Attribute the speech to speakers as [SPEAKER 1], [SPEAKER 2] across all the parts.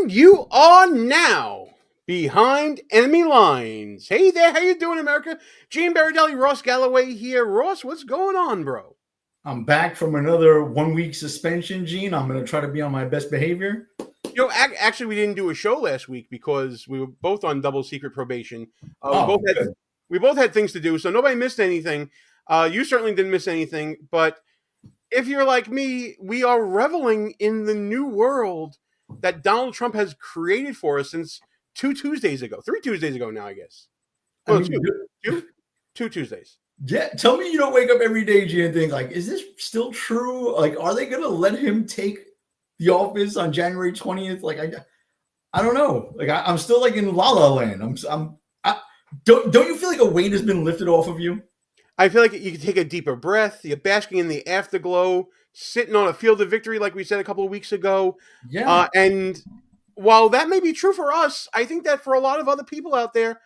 [SPEAKER 1] And you are now behind enemy lines. Hey there, how you doing, America? Berardelli, Ross Galloway here. Ross, what's going on, bro?
[SPEAKER 2] I'm back from another 1 week suspension, Gene. I'm going to try to be on my best behavior.
[SPEAKER 1] You know, actually, we didn't do a show last week because we were both on double secret probation.
[SPEAKER 2] Good.
[SPEAKER 1] We both had things to do, so nobody missed anything. You certainly didn't miss anything. But if you're like me, we are reveling in the new world that Donald Trump has created for us since 3 Tuesdays ago now, I guess. Well, two Tuesdays.
[SPEAKER 2] Yeah, tell me you don't wake up every day, Gene, and think, like, is this still true? Like, are they going to let him take the office on January 20th? Like, I don't know. Like, I'm still like in La La Land. Don't you feel like a weight has been lifted off of you?
[SPEAKER 1] I feel like you can take a deeper breath. You're basking in the afterglow, sitting on a field of victory, like we said a couple of weeks ago.
[SPEAKER 2] Yeah.
[SPEAKER 1] And while that may be true for us, I think that for a lot of other people out there,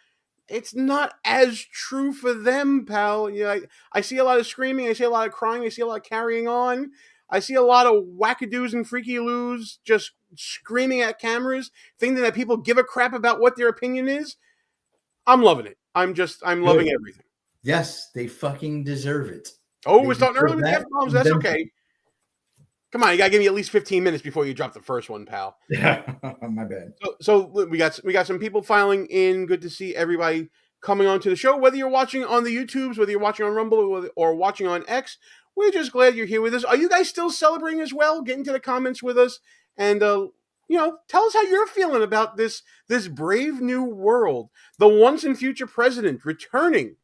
[SPEAKER 1] it's not as true for them, pal. You know, I see a lot of screaming. I see a lot of crying. I see a lot of carrying on. I see a lot of wackadoos and freaky-loos just screaming at cameras, thinking that people give a crap about what their opinion is. I'm loving it. I'm loving everything.
[SPEAKER 2] Yes, they fucking deserve it.
[SPEAKER 1] Oh, we're starting early with the F-bombs. That's okay. Come on, you gotta give me at least 15 minutes before you drop the first one, pal.
[SPEAKER 2] Yeah, my bad.
[SPEAKER 1] So we got some people filing in. Good to see everybody coming onto the show. Whether you're watching on the YouTubes, whether you're watching on Rumble, or watching on X, we're just glad you're here with us. Are you guys still celebrating as well? Get into the comments with us, and tell us how you're feeling about this brave new world. The once and future president returning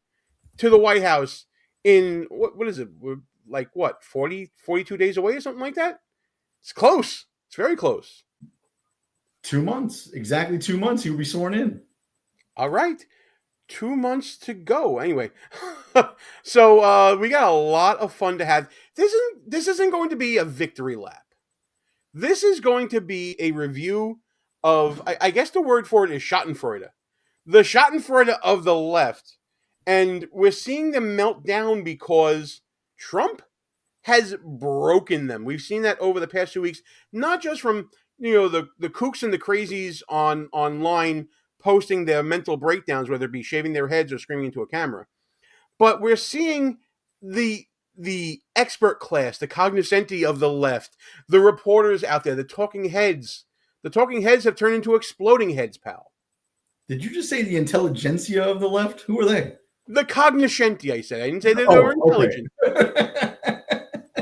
[SPEAKER 1] to the White House in what is it? We're like 42 days away or something like that? It's close. It's very close.
[SPEAKER 2] 2 months. Exactly 2 months. He will be sworn in.
[SPEAKER 1] All right. 2 months to go. Anyway. So we got a lot of fun to have. This isn't going to be a victory lap. This is going to be a review of, I guess the word for it is Schadenfreude. The Schadenfreude of the left. And we're seeing them melt down because Trump has broken them. We've seen that over the past 2 weeks, not just from the kooks and the crazies online posting their mental breakdowns, whether it be shaving their heads or screaming into a camera, but we're seeing the expert class, the cognoscenti of the left, the reporters out there, the talking heads. The talking heads have turned into exploding heads, pal.
[SPEAKER 2] Did you just say the intelligentsia of the left? Who are they?
[SPEAKER 1] The cognoscenti, I said. I didn't say that they were intelligent.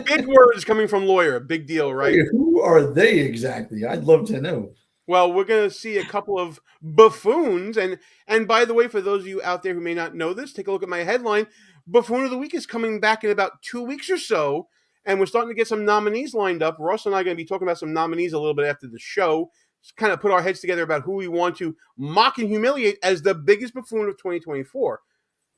[SPEAKER 1] Big words coming from lawyer. Big deal, right?
[SPEAKER 2] Wait, who are they exactly? I'd love to know.
[SPEAKER 1] Well, we're going to see a couple of buffoons. And by the way, for those of you out there who may not know this, take a look at my headline. Buffoon of the Week is coming back in about 2 weeks or so. And we're starting to get some nominees lined up. Ross and I are going to be talking about some nominees a little bit after the show. Just kind of put our heads together about who we want to mock and humiliate as the biggest buffoon of 2024.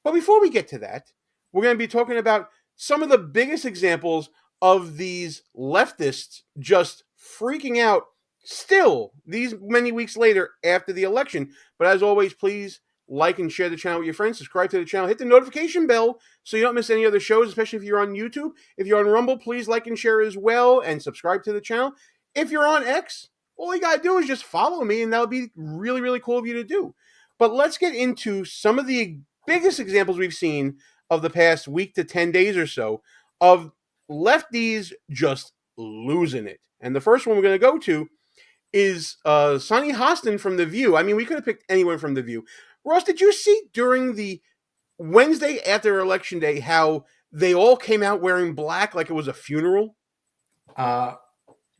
[SPEAKER 1] But before we get to that, we're going to be talking about some of the biggest examples of these leftists just freaking out still these many weeks later after the election. But as always, please like and share the channel with your friends. Subscribe to the channel. Hit the notification bell so you don't miss any other shows, especially if you're on YouTube. If you're on Rumble, please like and share as well and subscribe to the channel. If you're on X, all you got to do is just follow me, and that'll be really, really cool of you to do. But let's get into some of the biggest examples we've seen of the past week to 10 days or so of lefties just losing it. And the first one we're going to go to is Sonny Hostin from The View. I mean, we could have picked anyone from The View. Ross, did you see during the Wednesday after Election Day how they all came out wearing black like it was a funeral?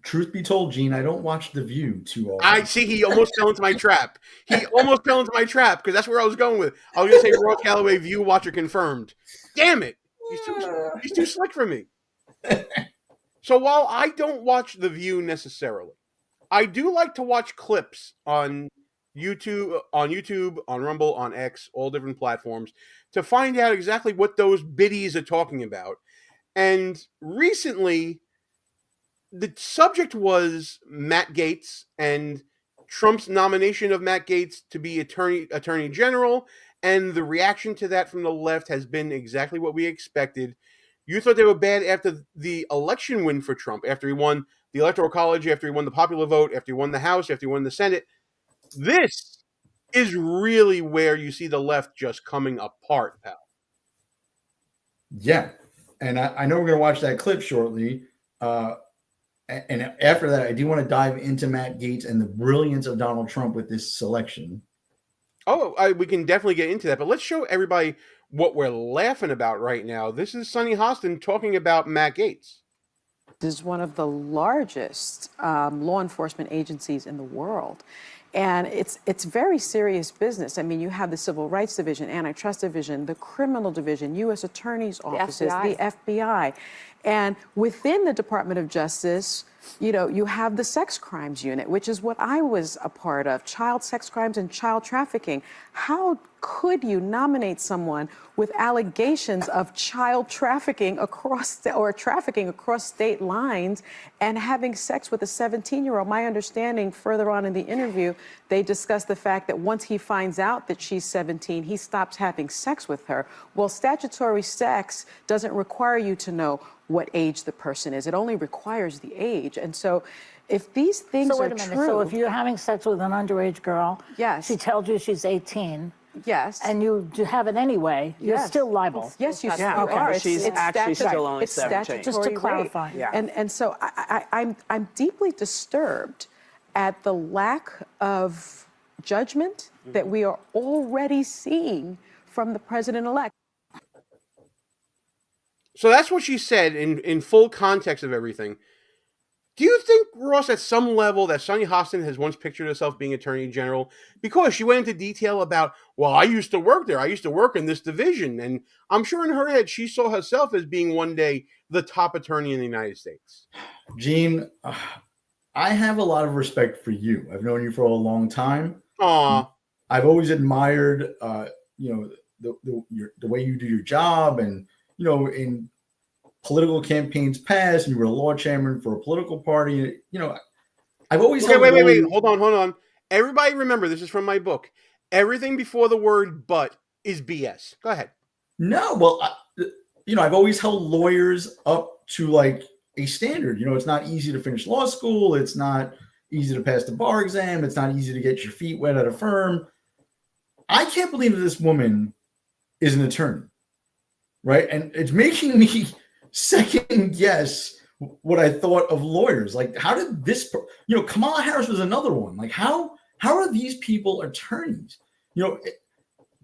[SPEAKER 2] Truth be told, Gene, I don't watch The View too often.
[SPEAKER 1] I see. He almost fell into my trap. Because that's where I was going with. I was going to say Ross Galloway View watcher confirmed. Damn it. He's too slick for me. So while I don't watch The View necessarily, I do like to watch clips on YouTube, on Rumble, on X, all different platforms, to find out exactly what those biddies are talking about. And recently, the subject was Matt Gaetz and Trump's nomination of Matt Gaetz to be Attorney General, and the reaction to that from the left has been exactly what we expected. You thought they were bad after the election win for Trump, after he won the Electoral College, after he won the popular vote, after he won the House, after he won the Senate. This is really where you see the left just coming apart, pal.
[SPEAKER 2] Yeah. And I know we're going to watch that clip shortly. And after that, I do want to dive into Matt Gaetz and the brilliance of Donald Trump with this selection.
[SPEAKER 1] Oh, we can definitely get into that, but let's show everybody what we're laughing about right now. This is Sunny Hostin talking about Matt Gaetz.
[SPEAKER 3] This is one of the largest law enforcement agencies in the world. And it's very serious business. I mean, you have the Civil Rights Division, Antitrust Division, the Criminal Division, U.S. Attorney's offices, the FBI. And within the Department of Justice, you know, you have the Sex Crimes Unit, which is what I was a part of, child sex crimes and child trafficking. How could you nominate someone with allegations of child trafficking trafficking across state lines and having sex with a 17-year-old? My understanding, further on in the interview, they discussed the fact that once he finds out that she's 17, he stops having sex with her. Well, statutory sex doesn't require you to know what age the person is. It only requires the age. And so if these things
[SPEAKER 4] So
[SPEAKER 3] are
[SPEAKER 4] wait a minute.
[SPEAKER 3] true...
[SPEAKER 4] So if you're having sex with an underage girl,
[SPEAKER 3] yes,
[SPEAKER 4] she tells you she's 18,
[SPEAKER 3] yes,
[SPEAKER 4] and you have it anyway, you're
[SPEAKER 3] yes,
[SPEAKER 4] still liable.
[SPEAKER 3] Yes, you
[SPEAKER 4] Yeah, okay.
[SPEAKER 3] are.
[SPEAKER 5] She's actually still only 17.
[SPEAKER 4] Just to clarify.
[SPEAKER 3] Yeah. And so I'm deeply disturbed at the lack of judgment that we are already seeing from the president-elect.
[SPEAKER 1] So that's what she said in full context of everything. Do you think, Ross, at some level that Sunny Hostin has once pictured herself being Attorney General? Because she went into detail about, well, I used to work there. I used to work in this division. And I'm sure in her head, she saw herself as being one day the top attorney in the United States.
[SPEAKER 2] Gene, I have a lot of respect for you. I've known you for a long time. I've always admired, you know, the way you do your job, and you know, in political campaigns past, and you were a law chairman for a political party. You know, I've always
[SPEAKER 1] wait. Hold on. Everybody remember, this is from my book. Everything before the word "but" is BS. Go ahead.
[SPEAKER 2] No, well, you know, I've always held lawyers up to like a standard. You know, it's not easy to finish law school. It's not easy to pass the bar exam. It's not easy to get your feet wet at a firm. I can't believe that this woman is an attorney, right? And it's making me second guess what I thought of lawyers. Like, how did this, you know, Kamala Harris was another one. Like, how are these people attorneys? You know,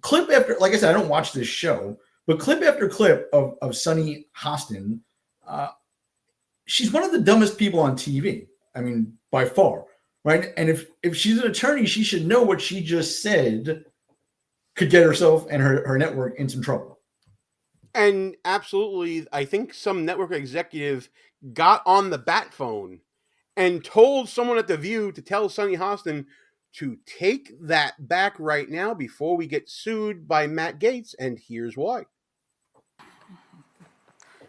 [SPEAKER 2] clip after, like I said, I don't watch this show, but clip after clip of Sunny Hostin, she's one of the dumbest people on TV. I mean, by far, right? And if she's an attorney, she should know what she just said could get herself and her network in some trouble.
[SPEAKER 1] And absolutely, I think some network executive got on the bat phone and told someone at The View to tell Sunny Hostin to take that back right now before we get sued by Matt Gaetz, and here's why.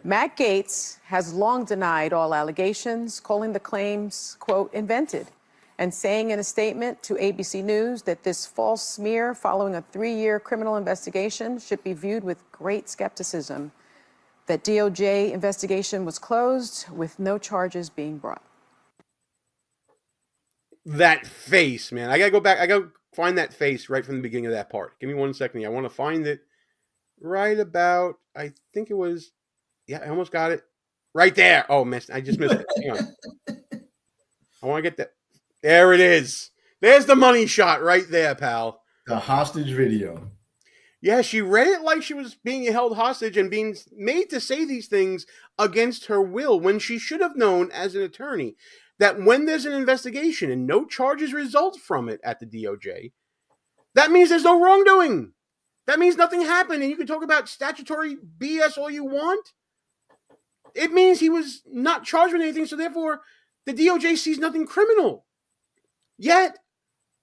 [SPEAKER 3] Matt Gaetz has long denied all allegations, calling the claims, quote, invented, and saying in a statement to ABC News that this false smear following a 3-year criminal investigation should be viewed with great skepticism, that DOJ investigation was closed with no charges being brought.
[SPEAKER 1] That face, man. I gotta go back. I gotta find that face right from the beginning of that part. Give me 1 second here. I want to find it right about, I think it was, yeah, I almost got it. Right there. Oh, missed. I just missed it. Hang on. I want to get that. There it is. There's the money shot right there, pal.
[SPEAKER 2] The hostage video.
[SPEAKER 1] Yeah, she read it like she was being held hostage and being made to say these things against her will, when she should have known as an attorney that when there's an investigation and no charges result from it at the DOJ, that means there's no wrongdoing. That means nothing happened, and you can talk about statutory BS all you want. It means he was not charged with anything, so therefore the DOJ sees nothing criminal. Yet,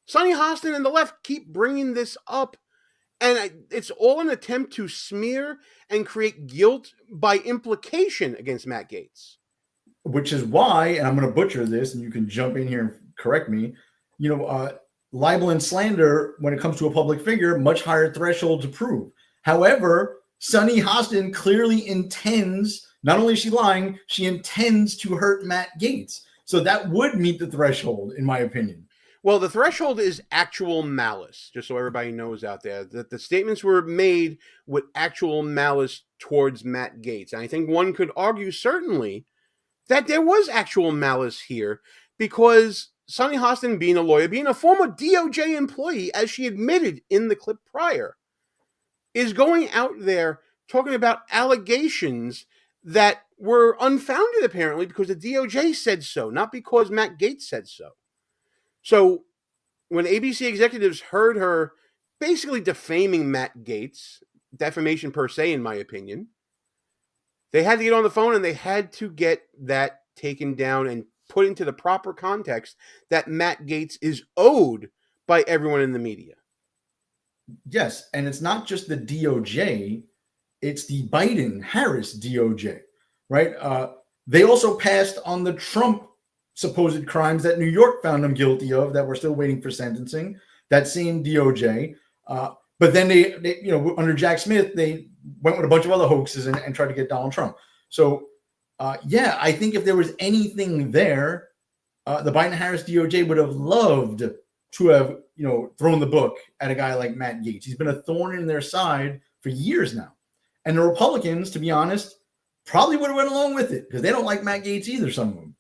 [SPEAKER 1] Sunny Hostin and the left keep bringing this up, and it's all an attempt to smear and create guilt by implication against Matt Gaetz.
[SPEAKER 2] Which is why, and I'm going to butcher this, and you can jump in here and correct me, you know, libel and slander, when it comes to a public figure, much higher threshold to prove. However, Sunny Hostin clearly intends not only is she lying, she intends to hurt Matt Gaetz. So that would meet the threshold, in my opinion.
[SPEAKER 1] Well, the threshold is actual malice, just so everybody knows out there, that the statements were made with actual malice towards Matt Gaetz. And I think one could argue, certainly, that there was actual malice here, because Sonny Hostin, being a lawyer, being a former DOJ employee, as she admitted in the clip prior, is going out there talking about allegations that were unfounded, apparently, because the DOJ said so, not because Matt Gaetz said so. So when ABC executives heard her basically defaming Matt Gaetz, defamation per se, in my opinion, they had to get on the phone and they had to get that taken down and put into the proper context that Matt Gaetz is owed by everyone in the media.
[SPEAKER 2] Yes, and it's not just the DOJ, it's the Biden-Harris DOJ, right? They also passed on the Trump supposed crimes that New York found them guilty of that we're still waiting for sentencing, that same DOJ. But then they, you know, under Jack Smith, they went with a bunch of other hoaxes and tried to get Donald Trump. So, yeah, I think if there was anything there, the Biden-Harris DOJ would have loved to have, you know, thrown the book at a guy like Matt Gaetz. He's been a thorn in their side for years now. And the Republicans, to be honest, probably would have went along with it because they don't like Matt Gaetz either, some of them.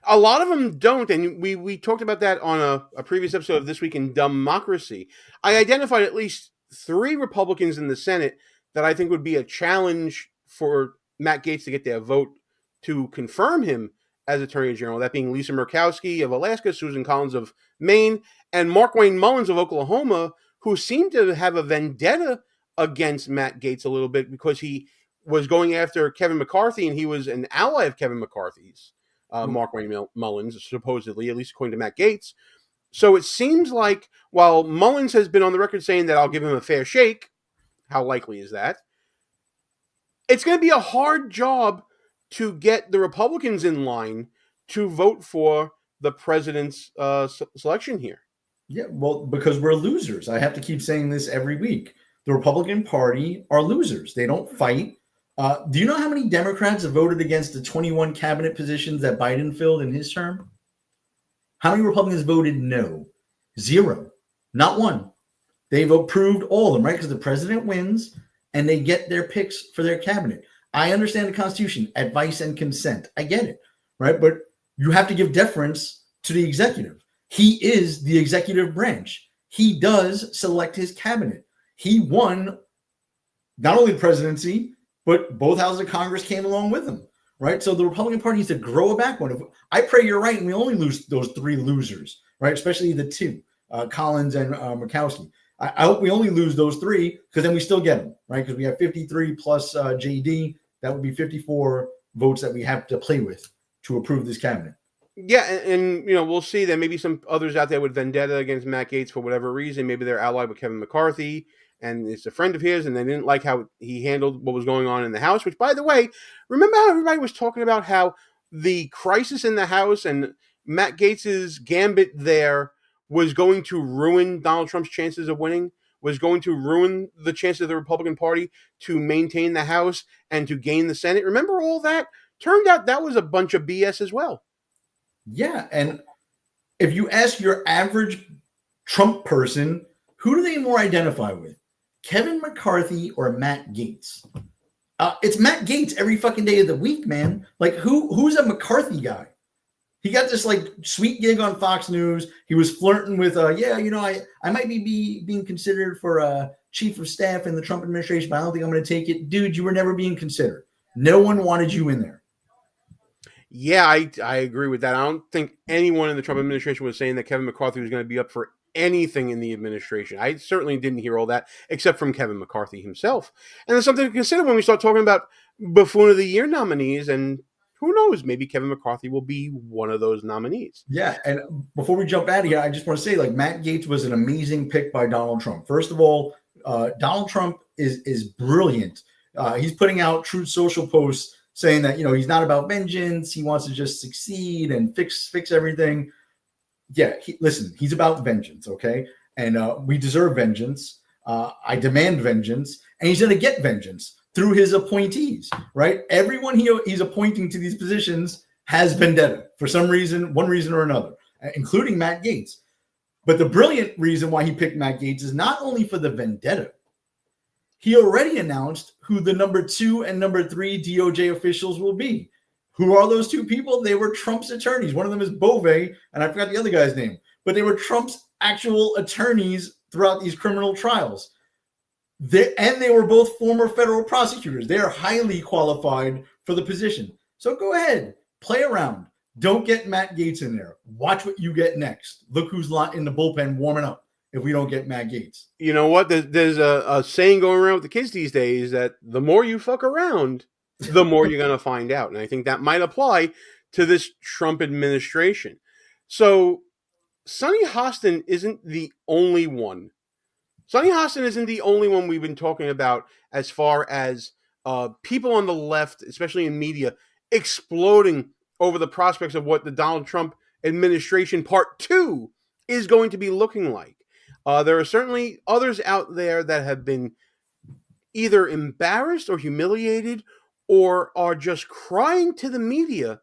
[SPEAKER 1] A lot of them don't, and we talked about that on a previous episode of This Week in Democracy. I identified at least 3 Republicans in the Senate that I think would be a challenge for Matt Gaetz to get their vote to confirm him as Attorney General, that being Lisa Murkowski of Alaska, Susan Collins of Maine, and Markwayne Mullins of Oklahoma, who seemed to have a vendetta against Matt Gaetz a little bit because he was going after Kevin McCarthy, and he was an ally of Kevin McCarthy's. Markwayne Mullins, supposedly, at least according to Matt Gaetz. So it seems like while Mullins has been on the record saying that I'll give him a fair shake, how likely is that? It's going to be a hard job to get the Republicans in line to vote for the president's selection here.
[SPEAKER 2] Yeah, well, because we're losers. I have to keep saying this every week. The Republican Party are losers. They don't fight. Do you know how many Democrats have voted against the 21 cabinet positions that Biden filled in his term? How many Republicans voted no? 0. Not one. They've approved all of them, right? Because the president wins and they get their picks for their cabinet. I understand the Constitution, advice and consent. I get it, right? But you have to give deference to the executive. He is the executive branch. He does select his cabinet. He won not only the presidency, but both houses of Congress came along with him, right? So the Republican Party needs to grow a backbone. I pray you're right, and we only lose those 3 losers, right? Especially the 2, Collins and Murkowski. I hope we only lose those 3 because then we still get them, right? Because we have 53 plus JD. That would be 54 votes that we have to play with to approve this cabinet.
[SPEAKER 1] Yeah, and you know, we'll see that maybe some others out there with vendetta against Matt Gaetz for whatever reason. Maybe they're allied with Kevin McCarthy, and it's a friend of his, and they didn't like how he handled what was going on in the House, which, by the way, remember how everybody was talking about how the crisis in the House and Matt Gaetz's gambit there was going to ruin Donald Trump's chances of winning, was going to ruin the chances of the Republican Party to maintain the House and to gain the Senate? Remember all that? Turned out that was a bunch of BS as well.
[SPEAKER 2] Yeah, and if you ask your average Trump person, who do they more identify with? Kevin McCarthy or Matt Gaetz? It's Matt Gaetz every fucking day of the week, man. Like, who's a McCarthy guy? He got this like sweet gig on Fox News. He was flirting with, I might be being considered for chief of staff in the Trump administration, but I don't think I'm going to take it. Dude, you were never being considered. No one wanted you in there.
[SPEAKER 1] Yeah, I agree with that. I don't think anyone in the Trump administration was saying that Kevin McCarthy was going to be up for anything in the administration. I certainly didn't hear all that, except from Kevin McCarthy himself. And there's something to consider when we start talking about Buffoon of the Year nominees, and who knows, maybe Kevin McCarthy will be one of those nominees.
[SPEAKER 2] Yeah, and before we jump out of here, I just want to say, like, Matt Gaetz was an amazing pick by Donald Trump. First of all, Donald Trump is brilliant. He's putting out Truth Social posts saying that, he's not about vengeance. He wants to just succeed and fix everything. Yeah, listen, he's about vengeance, okay? And we deserve vengeance. I demand vengeance, and he's going to get vengeance. through his appointees, right? Everyone he's appointing to these positions has vendetta for some reason, one reason or another, including Matt Gaetz. But the brilliant reason why he picked Matt Gaetz is not only for the vendetta. He already announced who the number 2 and number 3 DOJ officials will be. Who are those 2 people? They were Trump's attorneys. One of them is Bove, and I forgot the other guy's name. But they were Trump's actual attorneys throughout these criminal trials. And they were both former federal prosecutors. They are highly qualified for the position. So go ahead, play around. Don't get Matt Gaetz in there. Watch what you get next. Look who's in the bullpen warming up if we don't get Matt Gaetz.
[SPEAKER 1] You know what? There's a saying going around with the kids these days that the more you fuck around, the more you're going to find out. And I think that might apply to this Trump administration. So Sonny Hostin isn't the only one. Sonny Hostin isn't the only one we've been talking about as far as people on the left, especially in media, exploding over the prospects of what the Donald Trump administration part 2 is going to be looking like. There are certainly others out there that have been either embarrassed or humiliated or are just crying to the media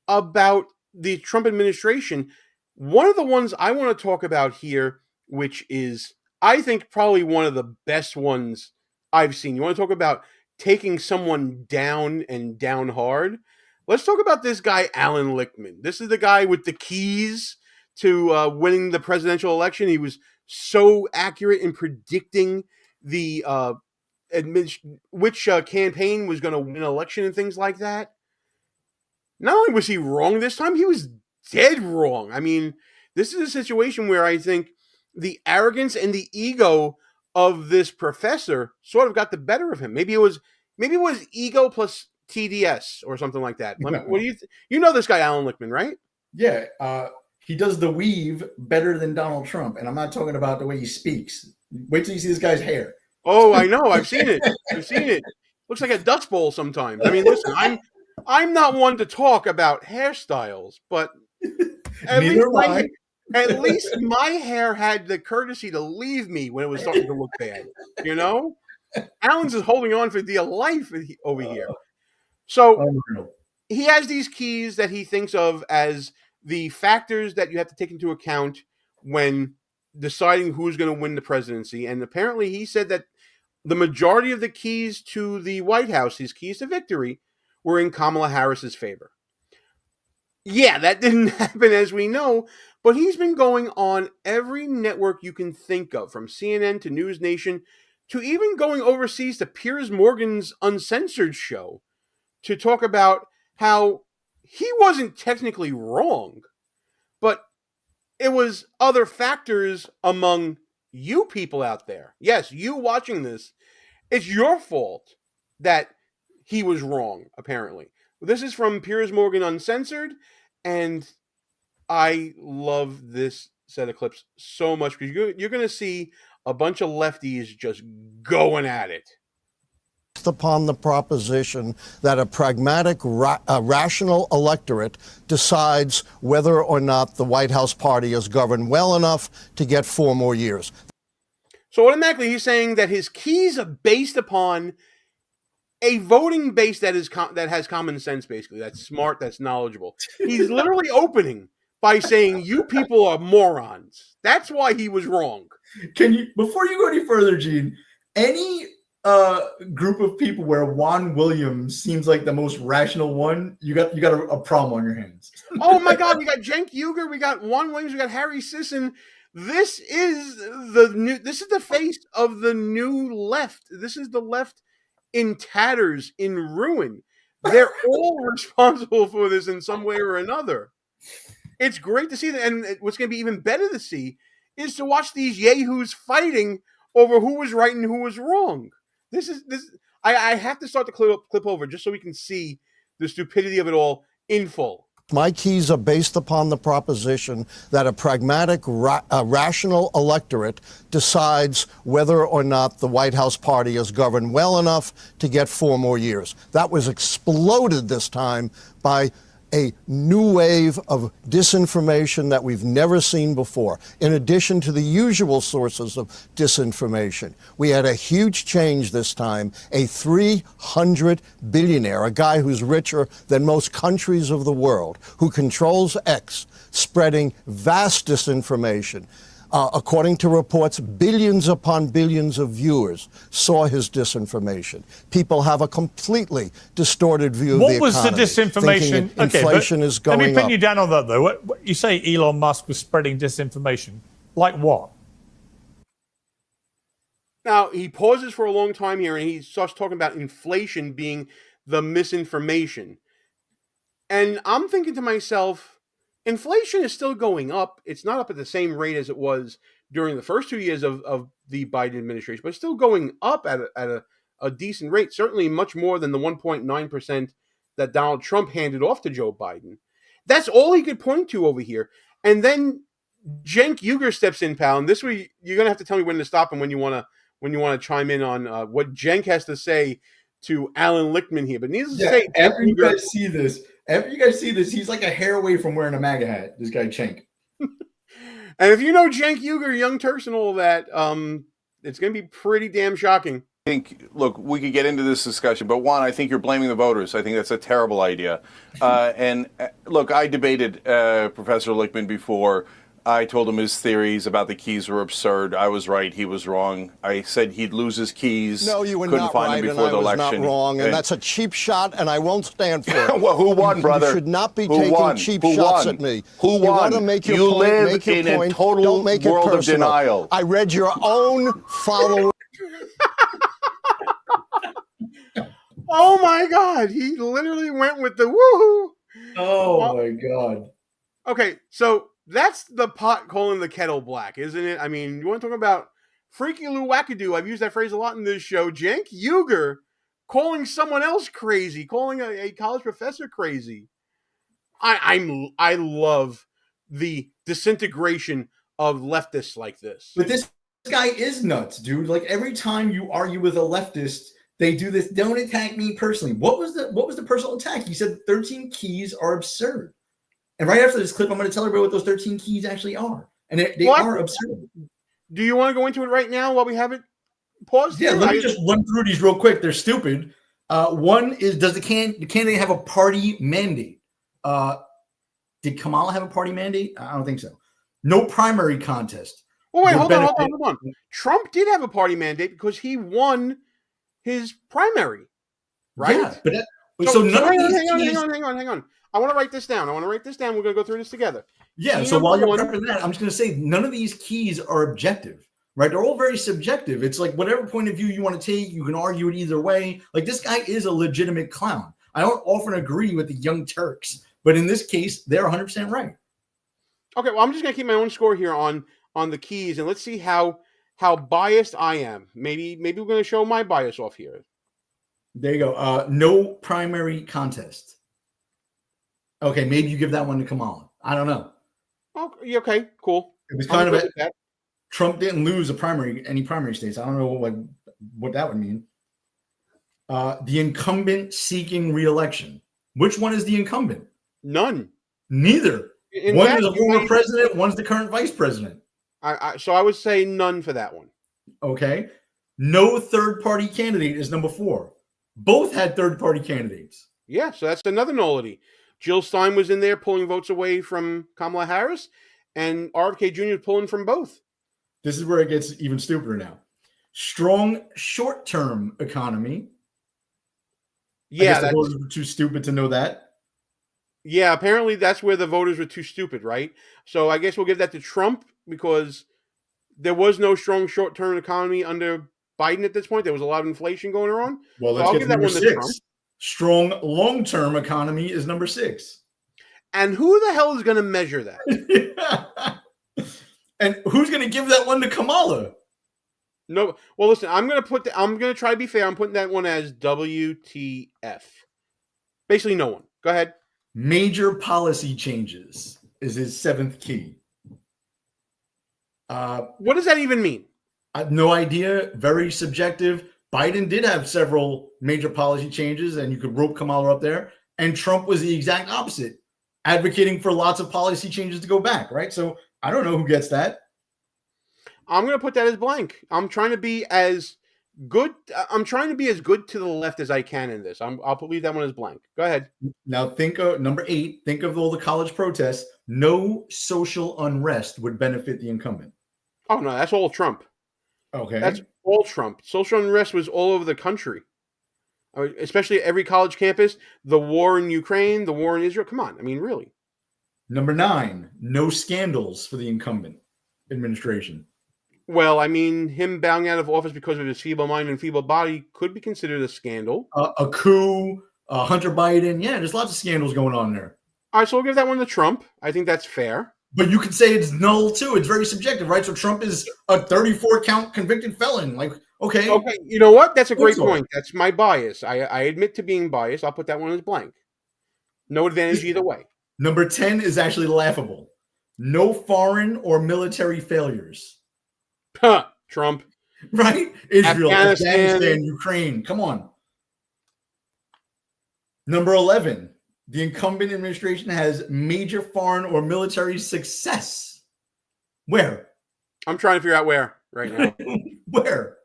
[SPEAKER 1] about the Trump administration. One of the ones I want to talk about here, which is, I think, probably one of the best ones I've seen. You want to talk about taking someone down and down hard? Let's talk about this guy, Alan Lichtman. This is the guy with the keys to winning the presidential election. He was so accurate in predicting the which campaign was going to win an election and things like that. Not only was he wrong this time, he was dead wrong. I mean, this is a situation where I think the arrogance and the ego of this professor sort of got the better of him. Maybe it was ego plus TDS or something like that. What do you you know this guy Alan Lichtman, right?
[SPEAKER 2] Yeah, he does the weave better than Donald Trump, and I'm not talking about the way he speaks. Wait till you see this guy's hair.
[SPEAKER 1] Oh, I know. I've seen it. Looks like a dust bowl sometimes. I mean, listen, I'm not one to talk about hairstyles, but at least my hair had the courtesy to leave me when it was starting to look bad. You know? Alan's is holding on for dear life over here. So he has these keys that he thinks of as the factors that you have to take into account when deciding who's going to win the presidency. And apparently he said that the majority of the keys to the White House, his keys to victory, were in Kamala Harris's favor. Yeah, that didn't happen, as we know, but he's been going on every network you can think of, from CNN to News Nation, to even going overseas to Piers Morgan's Uncensored show to talk about how he wasn't technically wrong, but it was other factors among you people out there. Yes, you watching this, it's your fault that he was wrong, apparently. This is from Piers Morgan Uncensored, and I love this set of clips so much because you're going to see a bunch of lefties just going at it.
[SPEAKER 6] Upon the proposition that a pragmatic, rational electorate decides whether or not the White House party is governed well enough to get 4 more years.
[SPEAKER 1] So automatically he's saying that his keys are based upon a voting base that has common sense, basically. That's smart, that's knowledgeable. He's literally opening by saying, you people are morons. That's why he was wrong.
[SPEAKER 2] Can you, before you go any further, Gene, any group of people where Juan Williams seems like the most rational one, you got a problem on your hands.
[SPEAKER 1] Oh my God, we got Cenk Uygur, we got Juan Williams, we got Harry Sisson. This is the face of the new left. This is the left in tatters, in ruin. They're all responsible for this in some way or another. It's great to see that, and what's going to be even better to see is to watch these yahoos fighting over who was right and who was wrong. I have to start the clip over just so we can see the stupidity of it all in full.
[SPEAKER 6] My keys are based upon the proposition that a pragmatic, rational electorate decides whether or not the White House party is governed well enough to get 4 more years. That was exploded this time by a new wave of disinformation that we've never seen before, in addition to the usual sources of disinformation. We had a huge change this time, a 300 billionaire, a guy who's richer than most countries of the world, who controls X, spreading vast disinformation. According to reports, billions upon billions of viewers saw his disinformation. People have a completely distorted view of the economy.
[SPEAKER 7] What was the disinformation?
[SPEAKER 6] Inflation is going up.
[SPEAKER 7] Let me pin you down on that, though. You say Elon Musk was spreading disinformation. Like what?
[SPEAKER 1] Now, he pauses for a long time here, and he starts talking about inflation being the misinformation. And I'm thinking to myself, inflation is still going up. It's not up at the same rate as it was during the first 2 years of the Biden administration, but it's still going up at a decent rate, certainly much more than the 1.9% that Donald Trump handed off to Joe Biden. That's all he could point to over here. And then Cenk Uygur steps in, pal, and this way you're going to have to tell me when to stop and when you want to chime in on what Cenk has to say to Alan Lichtman here. But needless to say,
[SPEAKER 2] after you guys see this, he's like a hair away from wearing a MAGA hat, this guy Cenk.
[SPEAKER 1] And if you know Cenk Uygur, Young Turks, and all of that, it's going to be pretty damn shocking.
[SPEAKER 8] I think, look, we could get into this discussion, but one, I think you're blaming the voters. I think that's a terrible idea. And look, I debated Professor Lichtman before. I told him his theories about the keys were absurd. I was right. He was wrong. I said he'd lose his keys.
[SPEAKER 6] No, you were
[SPEAKER 8] couldn't
[SPEAKER 6] not
[SPEAKER 8] find
[SPEAKER 6] right,
[SPEAKER 8] them
[SPEAKER 6] and
[SPEAKER 8] before
[SPEAKER 6] I
[SPEAKER 8] the
[SPEAKER 6] was
[SPEAKER 8] election.
[SPEAKER 6] not wrong, and that's a cheap shot, and I won't stand for it.
[SPEAKER 8] Well, who won, brother?
[SPEAKER 6] You should not be taking cheap shots at me.
[SPEAKER 8] Who won?
[SPEAKER 6] You want to make your
[SPEAKER 8] you
[SPEAKER 6] point,
[SPEAKER 8] live
[SPEAKER 6] make your
[SPEAKER 8] in
[SPEAKER 6] point.
[SPEAKER 8] a total
[SPEAKER 6] Don't make it
[SPEAKER 8] world
[SPEAKER 6] personal.
[SPEAKER 8] of denial.
[SPEAKER 6] I read your own following.
[SPEAKER 1] Oh my God! He literally went with the woohoo.
[SPEAKER 2] Oh my God.
[SPEAKER 1] Okay, so that's the pot calling the kettle black, isn't it? I mean, you want to talk about freaky Lou wackadoo? I've used that phrase a lot in this show. Cenk Uygur calling someone else crazy, calling a college professor crazy. I love the disintegration of leftists like this.
[SPEAKER 2] But this guy is nuts, dude. Like every time you argue with a leftist, they do this. Don't attack me personally. What was the personal attack? He said 13 keys are absurd. And right after this clip, I'm going to tell everybody what those 13 keys actually are. And they are absurd. Do
[SPEAKER 1] you want to go into it right now while we have it paused?
[SPEAKER 2] Yeah, let me just run through these real quick. They're stupid. One is, does the candidate have a party mandate? Did Kamala have a party mandate? I don't think so. No primary contest.
[SPEAKER 1] Well, wait, hold on. Trump did have a party mandate because he won his primary, right?
[SPEAKER 2] Yeah, but
[SPEAKER 1] hang on. I want to write this down. We're going to go through this together.
[SPEAKER 2] Yeah, so while you're prepping that, I'm just going to say none of these keys are objective, right? They're all very subjective. It's like whatever point of view you want to take, you can argue it either way. Like this guy is a legitimate clown. I don't often agree with the Young Turks, but in this case, they're 100% right.
[SPEAKER 1] Okay, well, I'm just going to keep my own score here on the keys, and let's see how biased I am. Maybe we're going to show my bias off here.
[SPEAKER 2] There you go. No primary contest. Okay, maybe you give that one to Kamala. I don't know.
[SPEAKER 1] Okay, cool.
[SPEAKER 2] It was kind of Trump didn't lose any primary states. I don't know what that would mean. The incumbent seeking re-election. Which one is the incumbent?
[SPEAKER 1] None.
[SPEAKER 2] Neither. One is a former president. One's the current vice president.
[SPEAKER 1] So I would say none for that one.
[SPEAKER 2] Okay. No third-party candidate is number 4. Both had third-party candidates.
[SPEAKER 1] Yeah, so that's another nullity. Jill Stein was in there pulling votes away from Kamala Harris, and RFK Jr. is pulling from both.
[SPEAKER 2] This is where it gets even stupider now. Strong short-term economy.
[SPEAKER 1] Yeah,
[SPEAKER 2] the voters were too stupid to know that.
[SPEAKER 1] Yeah, apparently that's where the voters were too stupid, right? So I guess we'll give that to Trump because there was no strong short-term economy under Biden at this point. There was a lot of inflation going on.
[SPEAKER 2] Well, let's get to number 6. Strong long-term economy is number 6.
[SPEAKER 1] And who the hell is going to measure that?
[SPEAKER 2] And who's going to give that one to Kamala?
[SPEAKER 1] No. Well, listen, I'm going to try to be fair. I'm putting that one as WTF. Basically, no one. Go ahead.
[SPEAKER 2] Major policy changes is his 7th key.
[SPEAKER 1] What does that even mean?
[SPEAKER 2] I have no idea. Very subjective. Biden did have several major policy changes, and you could rope Kamala up there. And Trump was the exact opposite. advocating for lots of policy changes to go back, right? So I don't know who gets that.
[SPEAKER 1] I'm going to put that as blank. I'm trying to be as good. I'm trying to be as good to the left as I can in this. I'll leave that one as blank. Go ahead.
[SPEAKER 2] Now think of number 8. Think of all the college protests. No social unrest would benefit the incumbent.
[SPEAKER 1] Oh no, that's all Trump.
[SPEAKER 2] Okay,
[SPEAKER 1] That's all Trump. Social unrest was all over the country, especially every college campus. The war in Ukraine, the war in Israel. Come on, I mean, really.
[SPEAKER 2] Number 9. No scandals for the incumbent administration.
[SPEAKER 1] Well, I mean, him bowing out of office because of his feeble mind and feeble body could be considered a scandal.
[SPEAKER 2] A coup, Hunter Biden. Yeah, there's lots of scandals going on there.
[SPEAKER 1] All right, so we'll give that one to Trump. I think that's fair.
[SPEAKER 2] But you could say it's null too. It's very subjective, right? So Trump is a 34-count convicted felon. Like, okay.
[SPEAKER 1] Okay, you know what? That's a great point. That's my bias. I admit to being biased. I'll put that one as blank. No advantage either way.
[SPEAKER 2] Number 10 is actually laughable. No foreign or military failures.
[SPEAKER 1] Trump.
[SPEAKER 2] Right? Israel,
[SPEAKER 1] Afghanistan,
[SPEAKER 2] Ukraine. Come on. Number 11. The incumbent administration has major foreign or military success. Where?
[SPEAKER 1] I'm trying to figure out where right now.
[SPEAKER 2] Where?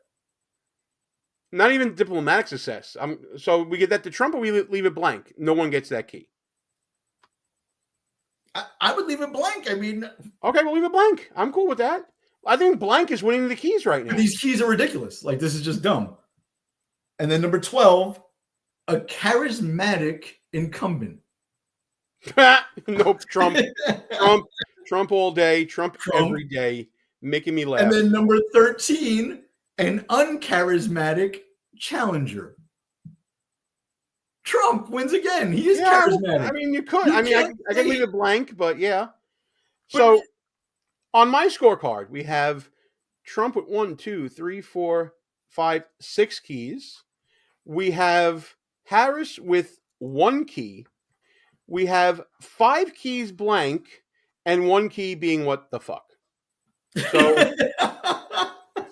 [SPEAKER 1] Not even diplomatic success. So we get that to Trump, or we leave it blank. No one gets that key.
[SPEAKER 2] I would leave it blank. I mean,
[SPEAKER 1] okay, we'll leave it blank. I'm cool with that. I think blank is winning the keys right now.
[SPEAKER 2] These keys are ridiculous. Like, this is just dumb. And then number 12, a charismatic incumbent.
[SPEAKER 1] Nope, Trump. Trump all day. Trump every day, making me laugh.
[SPEAKER 2] And then number 13, an uncharismatic challenger. Trump wins again. He is charismatic.
[SPEAKER 1] I mean, you could. I can leave it blank, but yeah. So on my scorecard, we have Trump with 1, 2, 3, 4, 5, 6 keys. We have Harris with 1 key. We have 5 keys blank and 1 key being what the fuck. So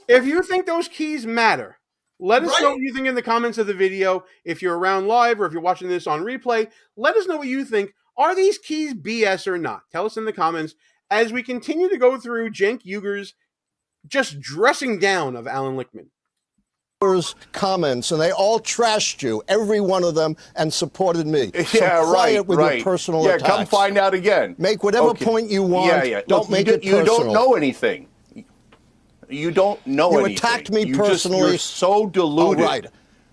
[SPEAKER 1] if you think those keys matter, let us know what you think in the comments of the video. If you're around live or if you're watching this on replay, let us know what you think. Are these keys BS or not? Tell us in the comments as we continue to go through Cenk Uygur's just dressing down of Alan Lichtman.
[SPEAKER 6] Comments, and they all trashed you, every one of them, and supported me.
[SPEAKER 8] Yeah,
[SPEAKER 6] so
[SPEAKER 8] right.
[SPEAKER 6] With your personal attacks.
[SPEAKER 8] Come find out again.
[SPEAKER 6] Make whatever point you want.
[SPEAKER 8] Yeah.
[SPEAKER 6] Don't make it personal.
[SPEAKER 8] You don't know anything. You don't know anything.
[SPEAKER 6] You attacked me personally.
[SPEAKER 8] You're so deluded.
[SPEAKER 6] Oh, right.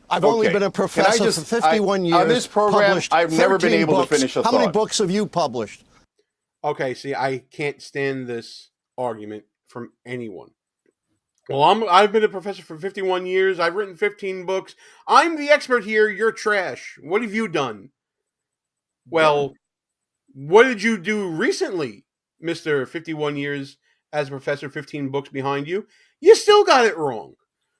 [SPEAKER 6] I've only been a professor for 51 years.
[SPEAKER 8] On this program, I've never been able to finish a thought.
[SPEAKER 6] How many books have you published?
[SPEAKER 1] Okay, see, I can't stand this argument from anyone. Well, I've been a professor for 51 years. I've written 15 books. I'm the expert here. You're trash. What have you done? Well, what did you do recently, Mr. 51 years as a professor, 15 books behind you? You still got it wrong.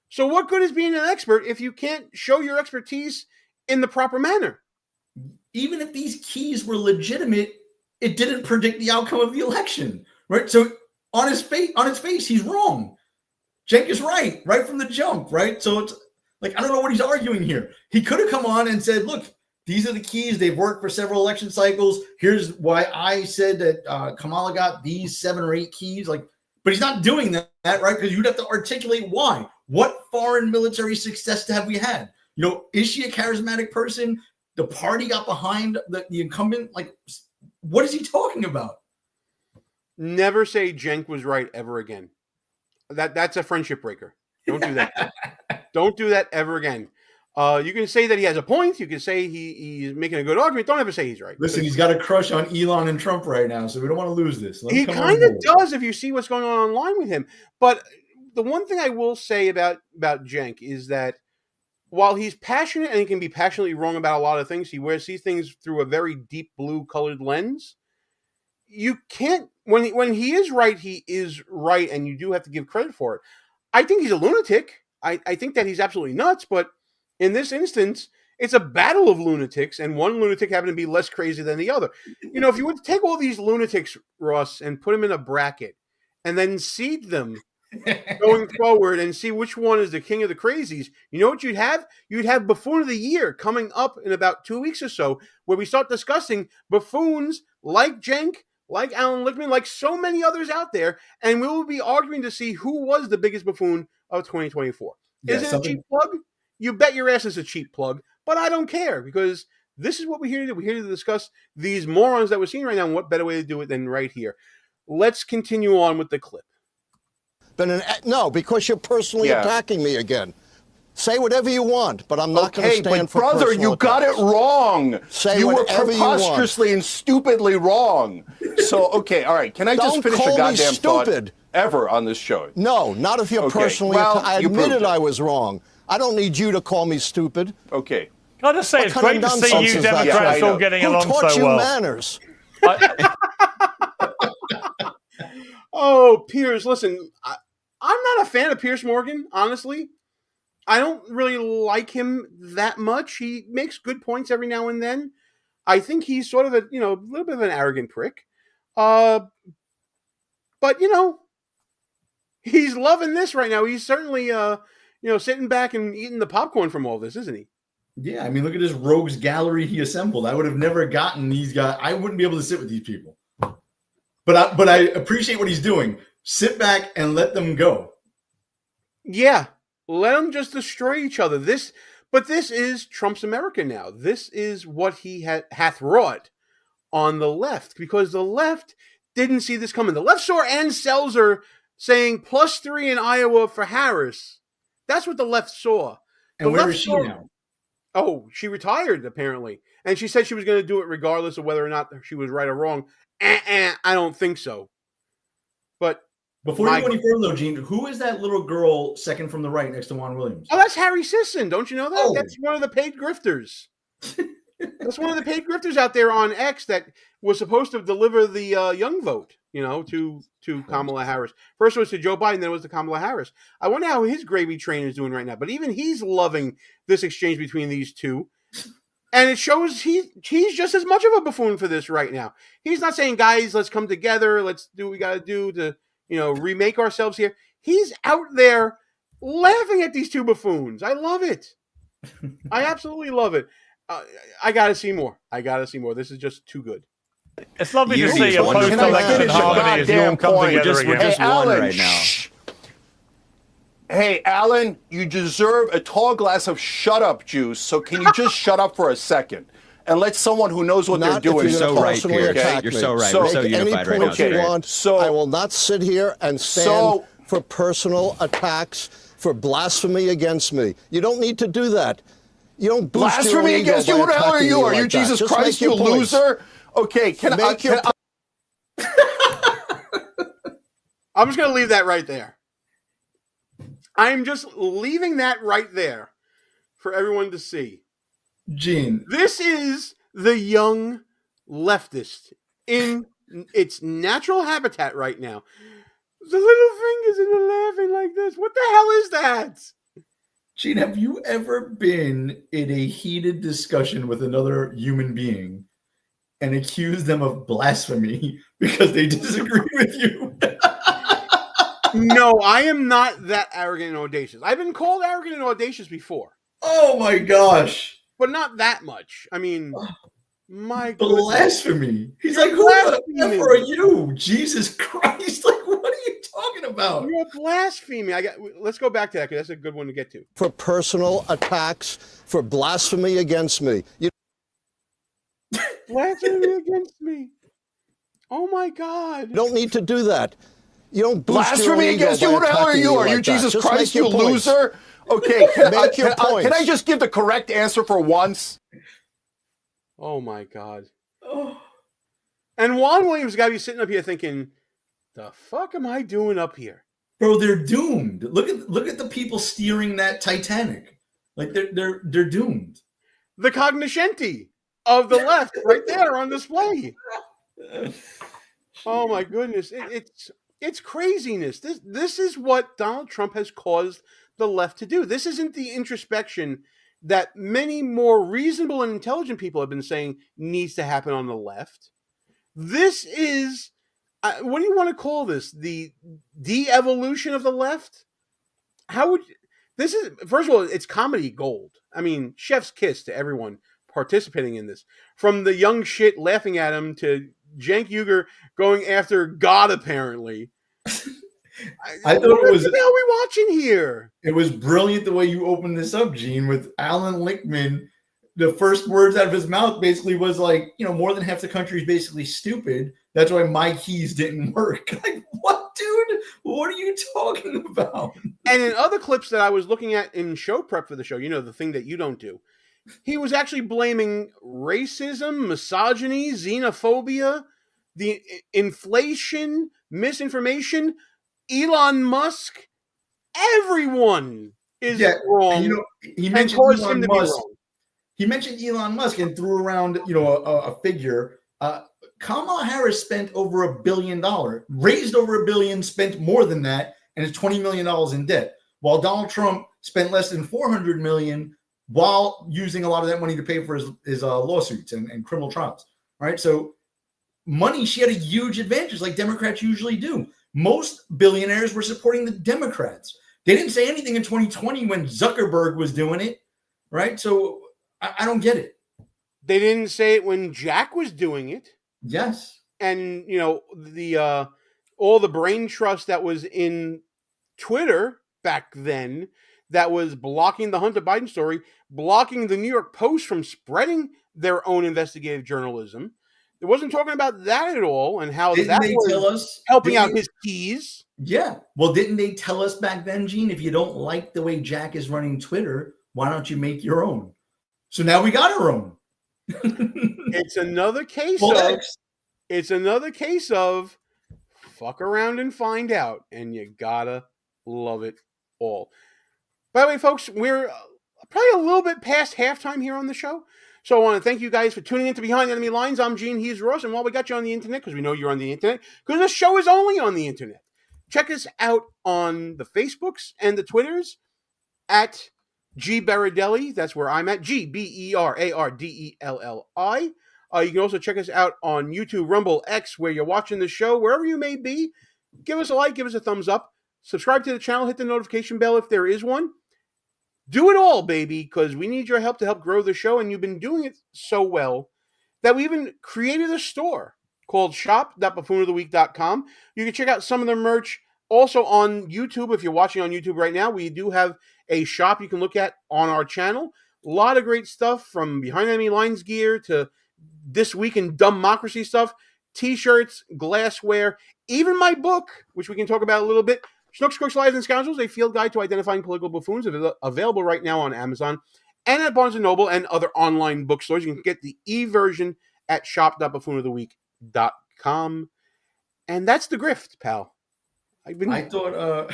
[SPEAKER 1] So what good is being an expert if you can't show your expertise in the proper manner?
[SPEAKER 2] Even if these keys were legitimate, it didn't predict the outcome of the election, right? So on its face, he's wrong. Cenk is right from the jump, right? So it's like, I don't know what he's arguing here. He could have come on and said, look, these are the keys. They've worked for several election cycles. Here's why I said that Kamala got these 7 or 8 keys. Like, but he's not doing that, right? Because you'd have to articulate why. What foreign military success have we had? You know, is she a charismatic person? The party got behind the incumbent. Like, what is he talking about?
[SPEAKER 1] Never say Cenk was right ever again. That's a friendship breaker. Don't do that. Don't do that ever again. You can say that he has a point. You can say he's making a good argument. Don't ever say he's right.
[SPEAKER 2] Listen, he's got a crush on Elon and Trump right now, so we don't want to lose this.
[SPEAKER 1] He kind of does if you see what's going on online with him. But the one thing I will say about Cenk is that while he's passionate and he can be passionately wrong about a lot of things, he sees things through a very deep blue colored lens. You can't, when he is right, and you do have to give credit for it. I think he's a lunatic. I think that he's absolutely nuts, but in this instance, it's a battle of lunatics, and one lunatic happened to be less crazy than the other. You know, if you would take all these lunatics, Ross, and put them in a bracket, and then seed them going forward and see which one is the king of the crazies. You know what you'd have? You'd have Buffoon of the Year coming up in about 2 weeks or so, where we start discussing buffoons like Cenk, like Alan Lichtman, like so many others out there, and we will be arguing to see who was the biggest buffoon of 2024. Is it a cheap plug? You bet your ass it's a cheap plug, but I don't care because this is what we're here to do. We're here to discuss these morons that we're seeing right now, and what better way to do it than right here. Let's continue on with the clip.
[SPEAKER 6] No, because you're personally attacking me again. Say whatever you want, but I'm not going to stand for
[SPEAKER 8] brother,
[SPEAKER 6] personal
[SPEAKER 8] you got it wrong.
[SPEAKER 6] Say
[SPEAKER 8] you were
[SPEAKER 6] whatever
[SPEAKER 8] preposterously and stupidly wrong. So, okay, all right. Can I just finish a goddamn thought ever on this show?
[SPEAKER 6] No, not if you're personally. I admitted I was wrong. I don't need you to call me stupid.
[SPEAKER 8] Okay.
[SPEAKER 7] Can I just say, it's great to see you Democrats all getting along so well.
[SPEAKER 6] Who taught you manners?
[SPEAKER 1] Oh, Piers, listen, I'm not a fan of Piers Morgan, honestly. I don't really like him that much. He makes good points every now and then. I think he's sort of a little bit of an arrogant prick. But, he's loving this right now. He's certainly, sitting back and eating the popcorn from all this, isn't he?
[SPEAKER 2] Yeah, I mean, look at this rogues gallery he assembled. I would have never gotten these guys. I wouldn't be able to sit with these people. But I appreciate what he's doing. Sit back and let them go.
[SPEAKER 1] Yeah, let them just destroy each other. This is Trump's America now. This is what he hath wrought on the left, because the left didn't see this coming. The left saw Ann Selzer saying +3 in Iowa for Harris. That's what the left saw.
[SPEAKER 2] And where is she now?
[SPEAKER 1] Oh, she retired, apparently. And she said she was going to do it regardless of whether or not she was right or wrong. I don't think so. But
[SPEAKER 2] before you go any further, though, Gene, who is that little girl second from the right next to Juan Williams?
[SPEAKER 1] Oh, that's Harry Sisson. Don't you know that? Oh. That's one of the paid grifters. That's one of the paid grifters out there on X that was supposed to deliver the young vote, to Kamala Harris. First it was to Joe Biden, then it was to Kamala Harris. I wonder how his gravy train is doing right now. But even he's loving this exchange between these two. And it shows he's just as much of a buffoon for this right now. He's not saying, guys, let's come together. Let's do what we got to do to, remake ourselves here. He's out there laughing at these two buffoons. I love it. I absolutely love it. I got to see more. This is just too good.
[SPEAKER 7] It's lovely to see a post-election harmony as you all come together again.
[SPEAKER 8] We're just one right now. Hey, Alan, you deserve a tall glass of shut-up juice, so can you just shut up for a second and let someone who knows what they're doing
[SPEAKER 9] You're so right, Pierre.
[SPEAKER 8] Okay?
[SPEAKER 9] You're so right. We're so unified right now.
[SPEAKER 6] You want, I will not sit here and stand for personal attacks, for blasphemy against me. You don't need to do that. You don't boost
[SPEAKER 8] blasphemy
[SPEAKER 6] your ego
[SPEAKER 8] against you? What the hell are you? Are you
[SPEAKER 6] like
[SPEAKER 8] Jesus Christ, you loser? Okay, I'm
[SPEAKER 1] just going to leave that right there. I'm just leaving that right there for everyone to see.
[SPEAKER 2] Gene.
[SPEAKER 1] This is the young leftist in its natural habitat right now. The little fingers and the laughing like this. What the hell is that?
[SPEAKER 2] Gene, have you ever been in a heated discussion with another human being and accused them of blasphemy because they disagree with you?
[SPEAKER 1] No, I am not that arrogant and audacious. I've been called arrogant and audacious before.
[SPEAKER 2] Oh my gosh.
[SPEAKER 1] But not that much. I mean, my
[SPEAKER 2] blasphemy. He's like, who the F are you? Jesus Christ. Like, what are you talking about?
[SPEAKER 1] You're blaspheming. Let's go back to that because that's a good one to get to.
[SPEAKER 6] For personal attacks, for blasphemy against me.
[SPEAKER 1] Blasphemy against me. Oh my God.
[SPEAKER 6] You don't need to do that. You don't boost
[SPEAKER 8] blasphemy against you. Who the hell are you? Are you Jesus Christ, you loser? Okay, can I just give the correct answer for once?
[SPEAKER 1] Oh my God. Oh. And Juan Williams got to be sitting up here thinking, the fuck am I doing up here?
[SPEAKER 2] Bro, they're doomed. Look at the people steering that Titanic. Like they're doomed.
[SPEAKER 1] The cognoscenti of the left right there on display. Oh my goodness. It's craziness. This is what Donald Trump has caused the left to do. This isn't the introspection that many more reasonable and intelligent people have been saying needs to happen on the left. This is what do you want to call this? The de-evolution of the left? How would this is first of all, it's comedy gold. I mean, chef's kiss to everyone participating in this, from the young shit laughing at him to Cenk Uygur going after God. Apparently,
[SPEAKER 2] I thought it was.
[SPEAKER 1] What the hell are we watching here?
[SPEAKER 2] It was brilliant the way you opened this up, Gene, with Alan Lichtman. The first words out of his mouth basically was like, more than half the country is basically stupid. That's why my keys didn't work. Like, what, dude? What are you talking about?
[SPEAKER 1] And in other clips that I was looking at in show prep for the show, the thing that you don't do, he was actually blaming racism, misogyny, xenophobia, the inflation, misinformation, Elon Musk. Everyone is wrong.
[SPEAKER 2] And, he mentioned Elon Musk. He mentioned Elon Musk and threw around, a figure. Kamala Harris spent over $1 billion, raised over $1 billion, spent more than that, and is $20 million in debt. While Donald Trump spent less than $400 million while using a lot of that money to pay for his lawsuits and criminal trials. Right. So money, she had a huge advantage, like Democrats usually do. Most billionaires were supporting the Democrats. They didn't say anything in 2020 when Zuckerberg was doing it. Right. So I don't get it.
[SPEAKER 1] They didn't say it when Jack was doing it.
[SPEAKER 2] Yes.
[SPEAKER 1] And, the all the brain trust that was in Twitter back then that was blocking the Hunter Biden story, blocking the New York Post from spreading their own investigative journalism. It wasn't talking about that at all and how
[SPEAKER 2] didn't
[SPEAKER 1] that
[SPEAKER 2] they
[SPEAKER 1] was
[SPEAKER 2] tell us,
[SPEAKER 1] helping out his keys.
[SPEAKER 2] Yeah. Well, didn't they tell us back then, Gene, if you don't like the way Jack is running Twitter, why don't you make your own? So now we got our own.
[SPEAKER 1] It's another case of fuck around and find out, and you gotta love it all. By the way, folks, we're probably a little bit past halftime here on the show, so I want to thank you guys for tuning in to Behind Enemy Lines. I'm Gene, he's Ross, and while we got you on the internet, because we know you're on the internet, because the show is only on the internet, check us out on the Facebooks and the Twitters at G Berardelli. That's where I'm at. GBERARDELLI. You can also check us out on YouTube, Rumble, X, where you're watching the show, wherever you may be. Give us a like, give us a thumbs up. Subscribe to the channel, hit the notification bell if there is one. Do it all, baby, because we need your help to help grow the show, and you've been doing it so well that we even created a store called shop.buffoonoftheweek.com. You can check out some of the merch also on YouTube. If you're watching on YouTube right now, we do have a shop you can look at on our channel. A lot of great stuff, from Behind Enemy Lines gear to This Week in Dumbocracy stuff, t-shirts, glassware, even my book, which we can talk about a little bit, Schnooks, Crooks, Liars, and Scoundrels, a field guide to identifying political buffoons, available right now on Amazon and at Barnes & Noble and other online bookstores. You can get the e-version at shop.buffoonoftheweek.com. And that's the grift, pal. I
[SPEAKER 2] thought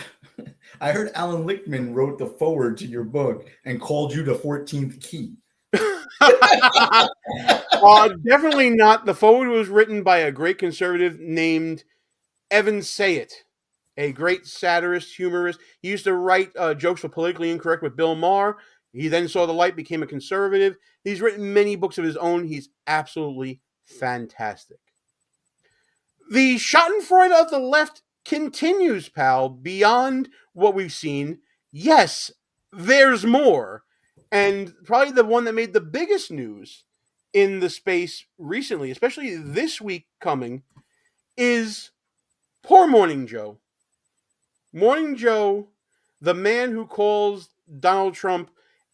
[SPEAKER 2] I heard Alan Lichtman wrote the foreword to your book and called you the 14th key.
[SPEAKER 1] Definitely not. The foreword was written by a great conservative named Evan Sayet, a great satirist, humorist. He used to write jokes for Politically Incorrect with Bill Maher. He then saw the light, became a conservative. He's written many books of his own. He's absolutely fantastic. The schadenfreude of the left continues, pal, beyond what we've seen. Yes, there's more. And probably the one that made the biggest news in the space recently, especially this week coming, is poor Morning Joe. Morning Joe, the man who calls Donald Trump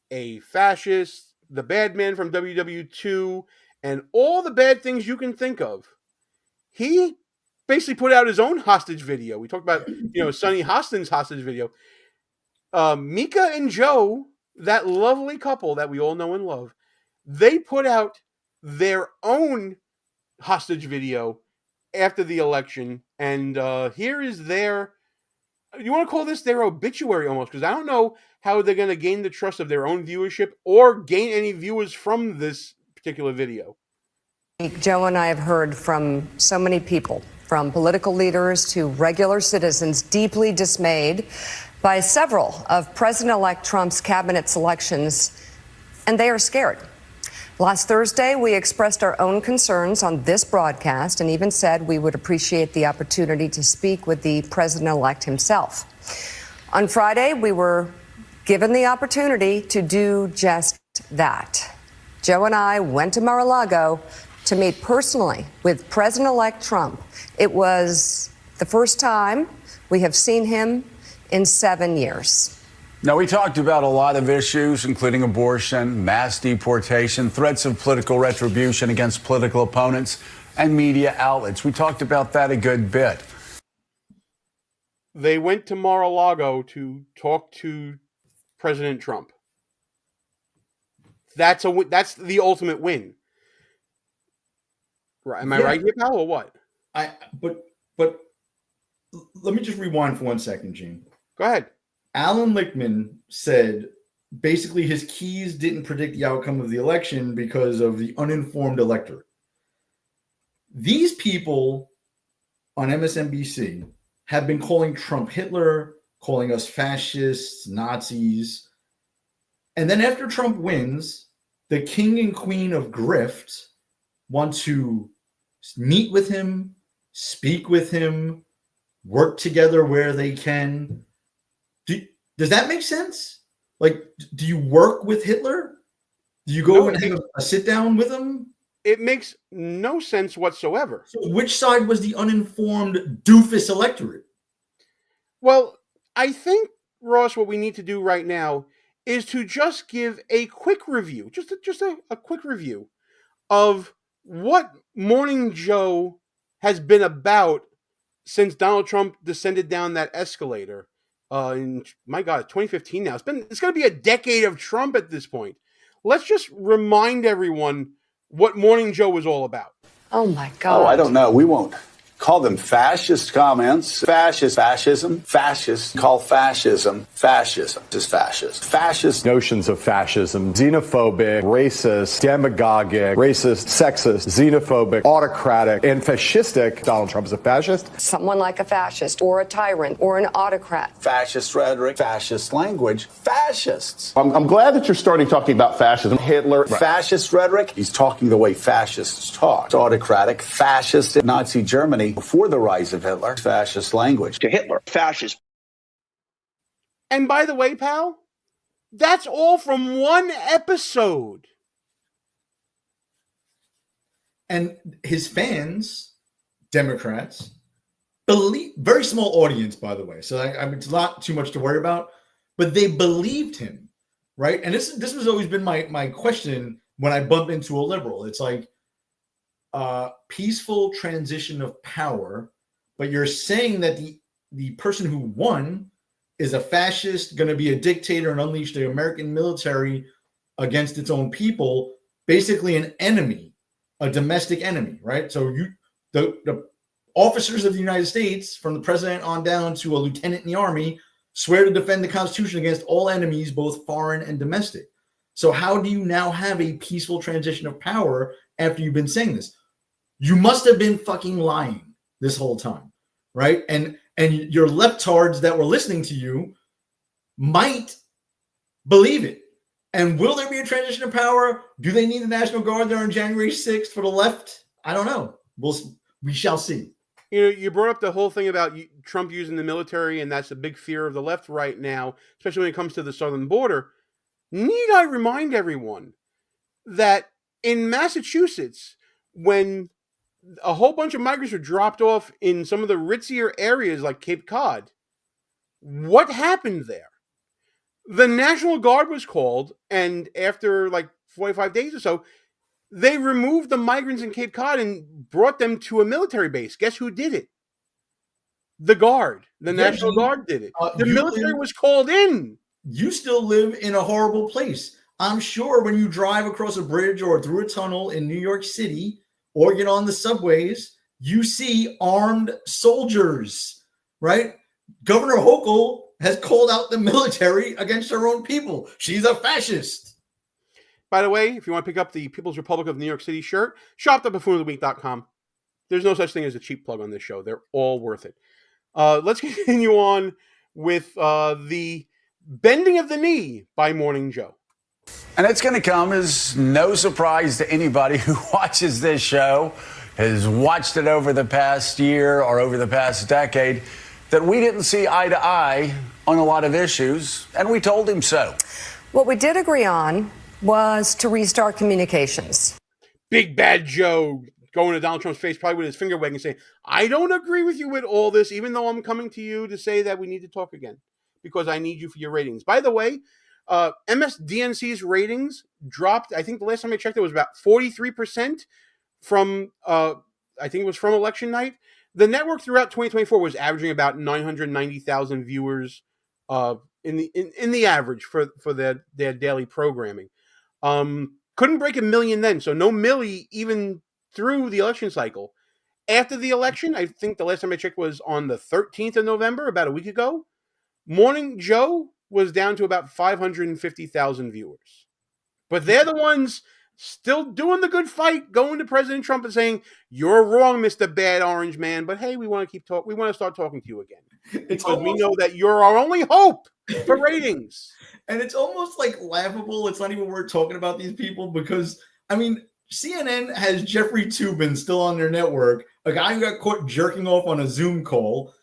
[SPEAKER 1] a fascist, the bad man from WW2, and all the bad things you can think of. He basically put out his own hostage video. We talked about, Sonny Hostin's hostage video. Mika and Joe, that lovely couple that we all know and love, they put out their own hostage video after the election. And here is their, you want to call this their obituary almost, because I don't know how they're going to gain the trust of their own viewership or gain any viewers from this particular video.
[SPEAKER 10] Joe and I have heard from so many people, from political leaders to regular citizens, deeply dismayed by several of President-elect Trump's cabinet selections, and they are scared. Last Thursday, we expressed our own concerns on this broadcast and even said we would appreciate the opportunity to speak with the president-elect himself. On Friday, we were given the opportunity to do just that. Joe and I went to Mar-a-Lago to meet personally with President-elect Trump. It was the first time we have seen him in 7 years.
[SPEAKER 11] Now, we talked about a lot of issues, including abortion, mass deportation, threats of political retribution against political opponents, and media outlets. We talked about that a good bit.
[SPEAKER 1] They went to Mar-a-Lago to talk to President Trump. That's the ultimate win. Right? Am I right here, pal, or what?
[SPEAKER 2] But let me just rewind for 1 second, Gene.
[SPEAKER 1] Go ahead.
[SPEAKER 2] Alan Lichtman said basically his keys didn't predict the outcome of the election because of the uninformed electorate. These people on MSNBC have been calling Trump Hitler, calling us fascists, Nazis. And then after Trump wins, the king and queen of grift want to meet with him, speak with him, work together where they can. Does that make sense? Like, do you work with Hitler? Do you go and have a sit down with him?
[SPEAKER 1] It makes no sense whatsoever.
[SPEAKER 2] So which side was the uninformed doofus electorate?
[SPEAKER 1] Well, I think, Ross, what we need to do right now is to just give a quick review, just a quick review of what Morning Joe has been about since Donald Trump descended down that escalator. In, my God, 2015 now. It's going to be a decade of Trump at this point. Let's just remind everyone what Morning Joe was all about.
[SPEAKER 10] Oh, my God.
[SPEAKER 12] Oh, I don't know. We won't call them fascist comments. Fascism. Fascist. Call fascism. Fascism is fascist. Fascist
[SPEAKER 13] notions of fascism. Xenophobic, racist, demagogic, racist, sexist, xenophobic, autocratic, and fascistic. Donald Trump is a fascist.
[SPEAKER 10] Someone like a fascist or a tyrant or an autocrat.
[SPEAKER 12] Fascist rhetoric, fascist language, fascists.
[SPEAKER 13] I'm glad that you're starting talking about fascism. Hitler.
[SPEAKER 12] Right. Fascist rhetoric, he's talking the way fascists talk. It's autocratic, fascist, Nazi Germany. Before the rise of Hitler, fascist language.
[SPEAKER 14] To Hitler, fascist.
[SPEAKER 1] And by the way, pal, that's all from one episode.
[SPEAKER 2] And his fans, Democrats, believe, very small audience, by the way. So I mean, it's not too much to worry about, but they believed him, right? And this has always been my question when I bump into a liberal. It's like, peaceful transition of power, but you're saying that the person who won is a fascist, going to be a dictator and unleash the American military against its own people, basically an enemy, a domestic enemy, right? So the officers of the United States, from the president on down to a lieutenant in the army, swear to defend the Constitution against all enemies, both foreign and domestic. So how do you now have a peaceful transition of power after you've been saying this? You must have been fucking lying this whole time, right? And your leftards that were listening to you might believe it. And will there be a transition of power? Do they need the National Guard there on January 6th for the left? I don't know. We shall see.
[SPEAKER 1] You know, you brought up the whole thing about Trump using the military, and that's a big fear of the left right now, especially when it comes to the southern border. Need I remind everyone that in Massachusetts, when a whole bunch of migrants were dropped off in some of the ritzier areas like Cape Cod, what happened there? The National Guard was called, and after like 45 days or so, they removed the migrants in Cape Cod and brought them to a military base. Guess who did it? The Guard. The National Guard did it. The military was called in.
[SPEAKER 2] You still live in a horrible place. I'm sure when you drive across a bridge or through a tunnel in New York City, or get on the subways, you see armed soldiers, right? Governor Hochul has called out the military against her own people. She's a fascist.
[SPEAKER 1] By the way, if you want to pick up the People's Republic of New York City shirt, shop at buffoonoftheweek.com. There's no such thing as a cheap plug on this show. They're all worth it. Let's continue on with the bending of the knee by Morning Joe.
[SPEAKER 11] And it's going to come as no surprise to anybody who watches this show, has watched it over the past year or over the past decade, that we didn't see eye to eye on a lot of issues, and we told him so.
[SPEAKER 10] What we did agree on was to restart communications.
[SPEAKER 1] Big Bad Joe going to Donald Trump's face, probably with his finger wagging, saying, I don't agree with you with all this, even though I'm coming to you to say that we need to talk again because I need you for your ratings. By the way, MSDNC's ratings dropped. I think the last time I checked, it was about 43% from, I think it was from election night. The network throughout 2024 was averaging about 990,000 viewers in the average for their daily programming. Couldn't break 1 million then, so no milli even through the election cycle. After the election, I think the last time I checked was on the 13th of November, about a week ago. Morning Joe was down to about 550,000 viewers. But they're the ones still doing the good fight, going to President Trump and saying, you're wrong, Mr. Bad Orange Man, but hey, we want to keep talking. We want to start talking to you again. Because we know that you're our only hope for ratings.
[SPEAKER 2] And it's almost like laughable. It's not even worth talking about these people because, I mean, CNN has Jeffrey Toobin still on their network, a guy who got caught jerking off on a Zoom call.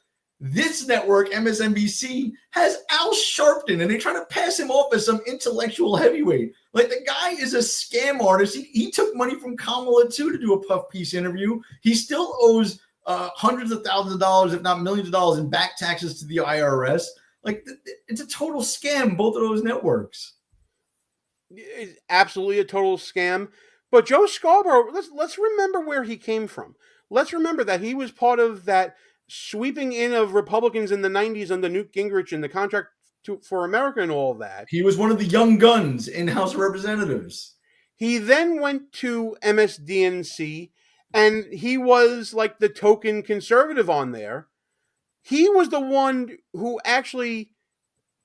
[SPEAKER 2] This network, MSNBC, has Al Sharpton, and they try to pass him off as some intellectual heavyweight. Like, the guy is a scam artist. He took money from Kamala, too, to do a puff piece interview. He still owes hundreds of thousands of dollars, if not millions of dollars, in back taxes to the IRS. Like, it's a total scam, both of those networks.
[SPEAKER 1] It's absolutely a total scam. But Joe Scarborough, let's remember where he came from. Let's remember that he was part of that sweeping in of Republicans in the 90s under Newt Gingrich and the Contract for America and all that.
[SPEAKER 2] He was one of the young guns in House of Representatives.
[SPEAKER 1] He then went to MSDNC, and he was like the token conservative on there. He was the one who actually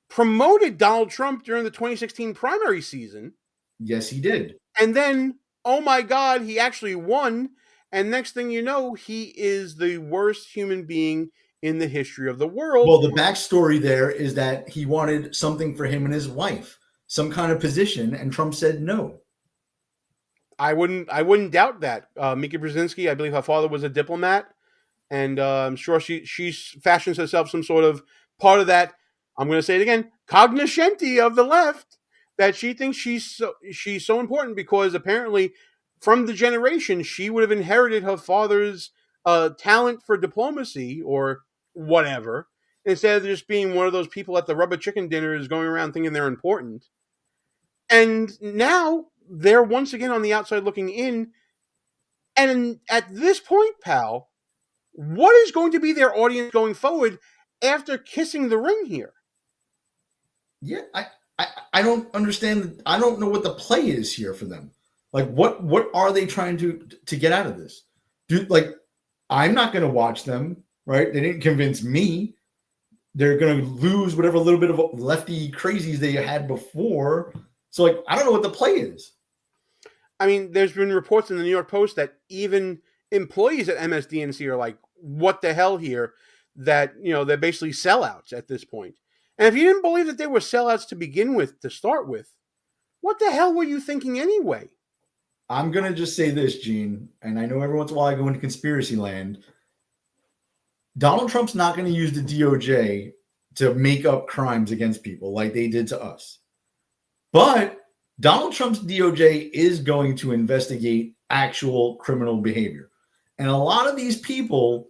[SPEAKER 1] promoted Donald Trump during the 2016 primary season.
[SPEAKER 2] Yes, he did.
[SPEAKER 1] And then, oh my God, he actually won. And next thing you know, he is the worst human being in the history of the world.
[SPEAKER 2] Well, the backstory there is that he wanted something for him and his wife, some kind of position, and Trump said no.
[SPEAKER 1] I wouldn't doubt that. Mika Brzezinski, I believe her father was a diplomat, and I'm sure she fashions herself some sort of part of that. I'm going to say it again, cognoscenti of the left, that she thinks she's so important because apparently, from the generation, she would have inherited her father's talent for diplomacy or whatever, instead of just being one of those people at the rubber chicken dinners going around thinking they're important. And now they're once again on the outside looking in. And at this point, pal, what is going to be their audience going forward after kissing the ring here?
[SPEAKER 2] Yeah, I don't understand. I don't know what the play is here for them. Like, what are they trying to get out of this? I'm not going to watch them, right? They didn't convince me. They're going to lose whatever little bit of lefty crazies they had before. So, I don't know what the play is.
[SPEAKER 1] I mean, there's been reports in the New York Post that even employees at MSDNC are like, what the hell here? That, they're basically sellouts at this point. And if you didn't believe that they were sellouts to begin with, to start with, what the hell were you thinking anyway?
[SPEAKER 2] I'm going to just say this, Gene, and I know every once in a while I go into conspiracy land. Donald Trump's not going to use the DOJ to make up crimes against people like they did to us. But Donald Trump's DOJ is going to investigate actual criminal behavior. And a lot of these people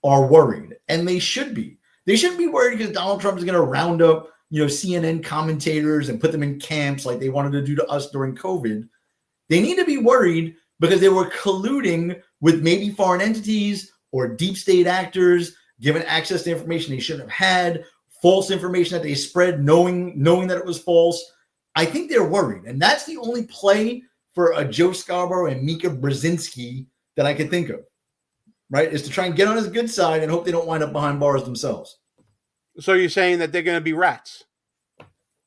[SPEAKER 2] are worried, and they should be. They shouldn't be worried because Donald Trump is going to round up, CNN commentators and put them in camps like they wanted to do to us during COVID. They need to be worried because they were colluding with maybe foreign entities or deep state actors, given access to information they shouldn't have had, false information that they spread, knowing that it was false. I think they're worried. And that's the only play for a Joe Scarborough and Mika Brzezinski that I can think of, right? Is to try and get on his good side and hope they don't wind up behind bars themselves.
[SPEAKER 1] So you're saying that they're going to be rats?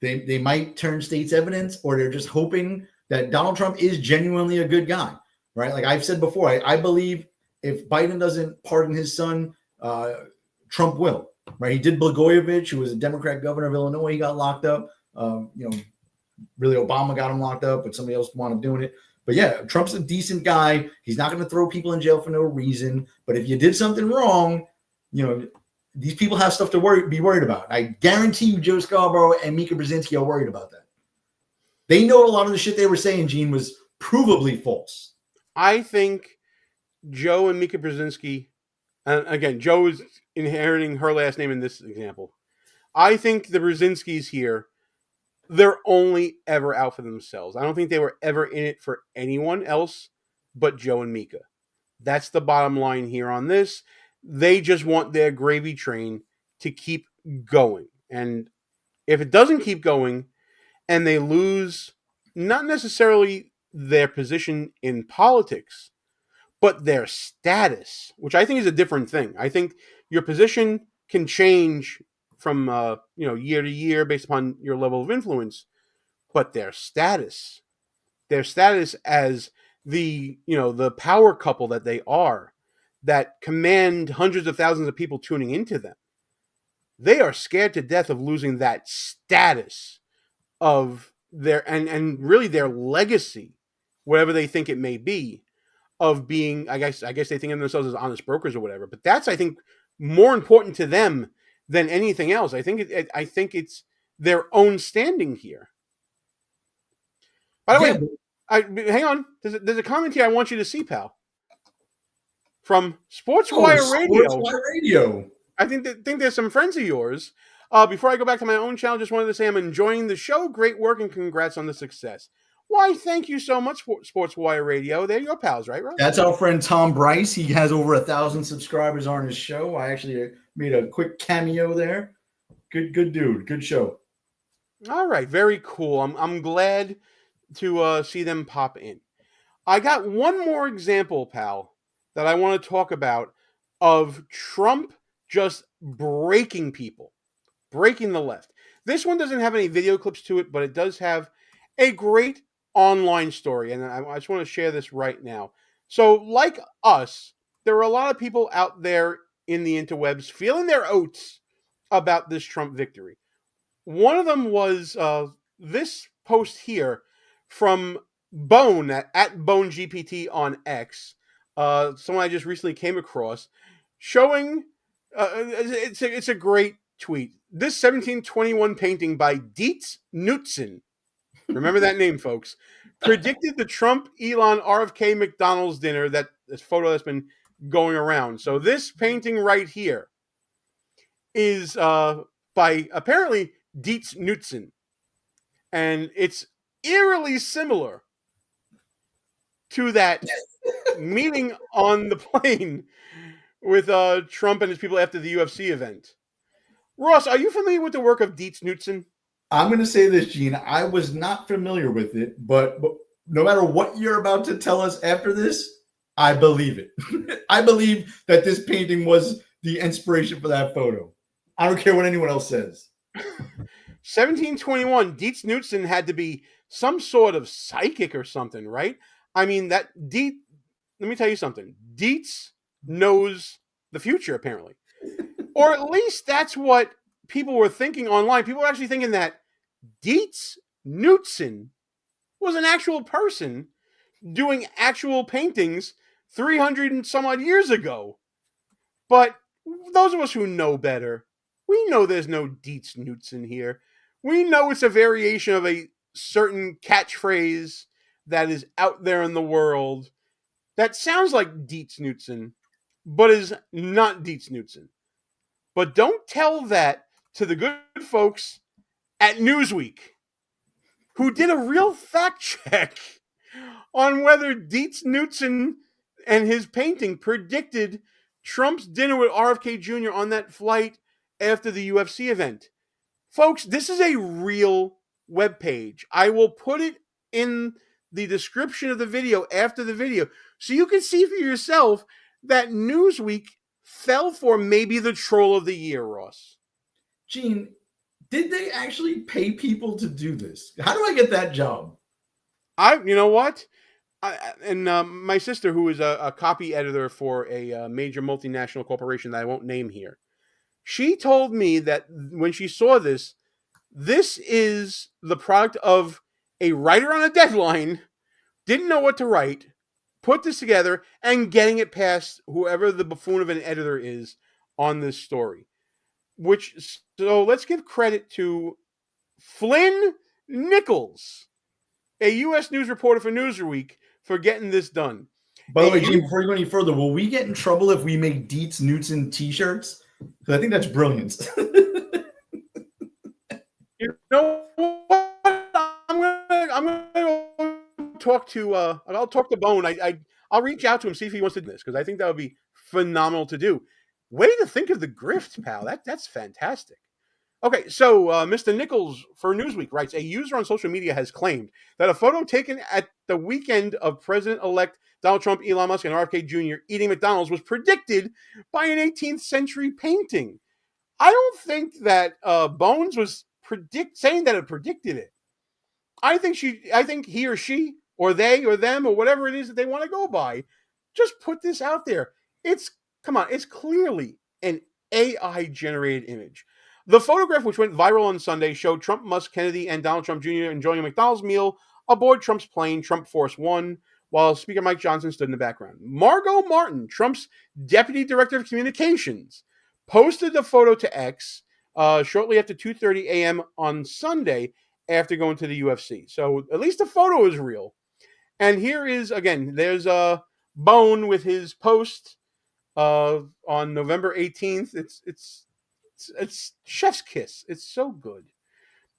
[SPEAKER 2] They might turn state's evidence, or they're just hoping that Donald Trump is genuinely a good guy, right? Like I've said before, I believe if Biden doesn't pardon his son, Trump will, right? He did Blagojevich, who was a Democrat governor of Illinois. He got locked up. really Obama got him locked up, but somebody else wound up doing it. But yeah, Trump's a decent guy. He's not going to throw people in jail for no reason. But if you did something wrong, these people have stuff to be worried about. I guarantee you Joe Scarborough and Mika Brzezinski are worried about that. They know a lot of the shit they were saying, Gene, was provably false.
[SPEAKER 1] I think Joe and Mika Brzezinski, and again, Joe is inheriting her last name in this example. I think the Brzezinskis here, they're only ever out for themselves. I don't think they were ever in it for anyone else but Joe and Mika. That's the bottom line here on this. They just want their gravy train to keep going. And if it doesn't keep going and they lose not necessarily their position in politics, but their status, which I think is a different thing. I think your position can change from year to year based upon your level of influence, but their status as the power couple that they are, that command hundreds of thousands of people tuning into them, they are scared to death of losing that status of their and really their legacy, whatever they think it may be, of being, I guess they think of themselves as honest brokers or whatever. But that's, I think, more important to them than anything else. I think it's their own standing here. By the way, hang on. There's a comment here I want you to see, pal. From Sportswire Radio.
[SPEAKER 2] Sportswire Radio.
[SPEAKER 1] I think there's some friends of yours. Before I go back to my own channel, just wanted to say I'm enjoying the show. Great work and congrats on the success. Why, thank you so much, for Sportswire Radio. They're your pals, right, Ross?
[SPEAKER 2] That's our friend Tom Bryce. He has over 1,000 subscribers on his show. I actually made a quick cameo there. Good dude. Good show.
[SPEAKER 1] All right, very cool. I'm glad to see them pop in. I got one more example, pal, that I want to talk about of Trump just breaking people, breaking the left. This one doesn't have any video clips to it, but it does have a great online story, and I just want to share this right now. So, like us, there are a lot of people out there in the interwebs feeling their oats about this Trump victory. One of them was this post here from Bone at BoneGPT on X, someone I just recently came across, showing it's a great tweet. This 1721 painting by Dietz Knudsen, remember that name, folks, predicted the Trump Elon RFK McDonald's dinner, this photo that's been going around. So this painting right here is by apparently Dietz Knudsen, and it's eerily similar to that meeting on the plane with Trump and his people after the UFC event. Ross, are you familiar with the work of Dietz Knudsen?
[SPEAKER 2] I'm going to say this, Gene. I was not familiar with it, but no matter what you're about to tell us after this, I believe it. I believe that this painting was the inspiration for that photo. I don't care what anyone else says.
[SPEAKER 1] 1721, Dietz Knudsen had to be some sort of psychic or something, right? I mean, let me tell you something. Dietz knows the future, apparently. Or at least that's what people were thinking online. People were actually thinking that Dietz Knudsen was an actual person doing actual paintings 300 and some odd years ago. But those of us who know better, we know there's no Dietz Knudsen here. We know it's a variation of a certain catchphrase that is out there in the world that sounds like Dietz Knudsen, but is not Dietz Knudsen. But don't tell that to the good folks at Newsweek, who did a real fact check on whether Dietz Knudsen and his painting predicted Trump's dinner with RFK Jr. on that flight after the UFC event. Folks, this is a real webpage. I will put it in the description of the video after the video so you can see for yourself that Newsweek fell for maybe the troll of the year, Ross.
[SPEAKER 2] Gene, did they actually pay people to do this? How do I get that job?
[SPEAKER 1] You know what? My sister, who is a copy editor for a major multinational corporation that I won't name here, she told me that when she saw this is the product of a writer on a deadline, didn't know what to write, put this together, and getting it past whoever the buffoon of an editor is on this story. So let's give credit to Flynn Nichols, a U.S. news reporter for Newsweek, for getting this done.
[SPEAKER 2] By the way, Gene, before you go any further, will we get in trouble if we make Dietz Knudsen t-shirts? Because I think that's brilliant.
[SPEAKER 1] You know what? I'm gonna talk to I'll talk to Bone. I'll reach out to him, see if he wants to do this, because I think that would be phenomenal to do. Way to think of the grift, pal. That's fantastic. Okay, so Mr. Nichols for Newsweek writes, a user on social media has claimed that a photo taken at the weekend of President-elect Donald Trump, Elon Musk, and RFK Jr. eating McDonald's was predicted by an 18th century painting. I don't think that Bones was saying that it predicted it. I think he or she or they or them or whatever it is that they want to go by just put this out there. It's clearly an AI generated image. The photograph, which went viral on Sunday, showed Trump, Musk, Kennedy, and Donald Trump Jr. enjoying a McDonald's meal aboard Trump's plane, Trump Force One, while Speaker Mike Johnson stood in the background. Margot Martin, Trump's deputy director of communications, posted the photo to X shortly after 2:30 a.m. on Sunday after going to the UFC. So at least the photo is real. And here is, again, there's a Bone with his post on November 18th. It's chef's kiss. It's so good.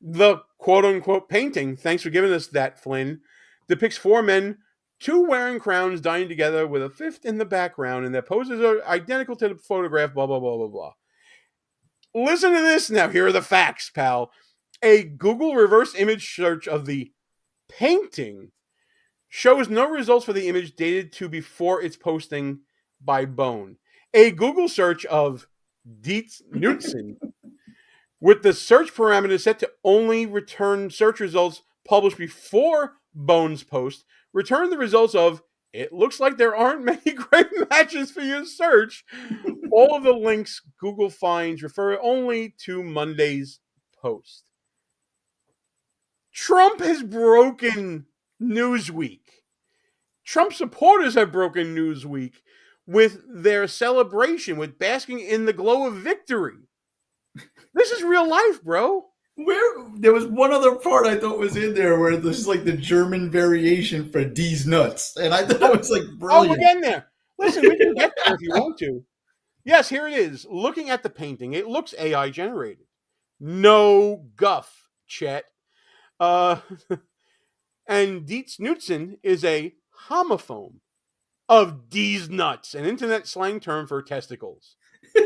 [SPEAKER 1] The quote-unquote painting, thanks for giving us that, Flynn, depicts four men, two wearing crowns, dining together with a fifth in the background, and their poses are identical to the photograph, blah, blah, blah, blah, blah. Listen to this now. Here are the facts, pal. A Google reverse image search of the painting shows no results for the image dated to before its posting by Bone. A Google search of Dietz Knudsen with the search parameter set to only return search results published before Bone's post returned the results of, it looks like there aren't many great matches for your search. All of the links Google finds refer only to Monday's post. Trump has broken Newsweek. Trump supporters have broken Newsweek with their celebration, with basking in the glow of victory. This is real life, bro.
[SPEAKER 2] There was one other part I thought was in there where this is like the German variation for D's nuts, and I thought it was like brilliant.
[SPEAKER 1] Oh, we're getting there. Listen, we can get there if you want to. Yes, here it is. Looking at the painting, it looks AI generated. No guff, Chet. And Dietz Knudsen is a homophone of D's nuts, an internet slang term for testicles.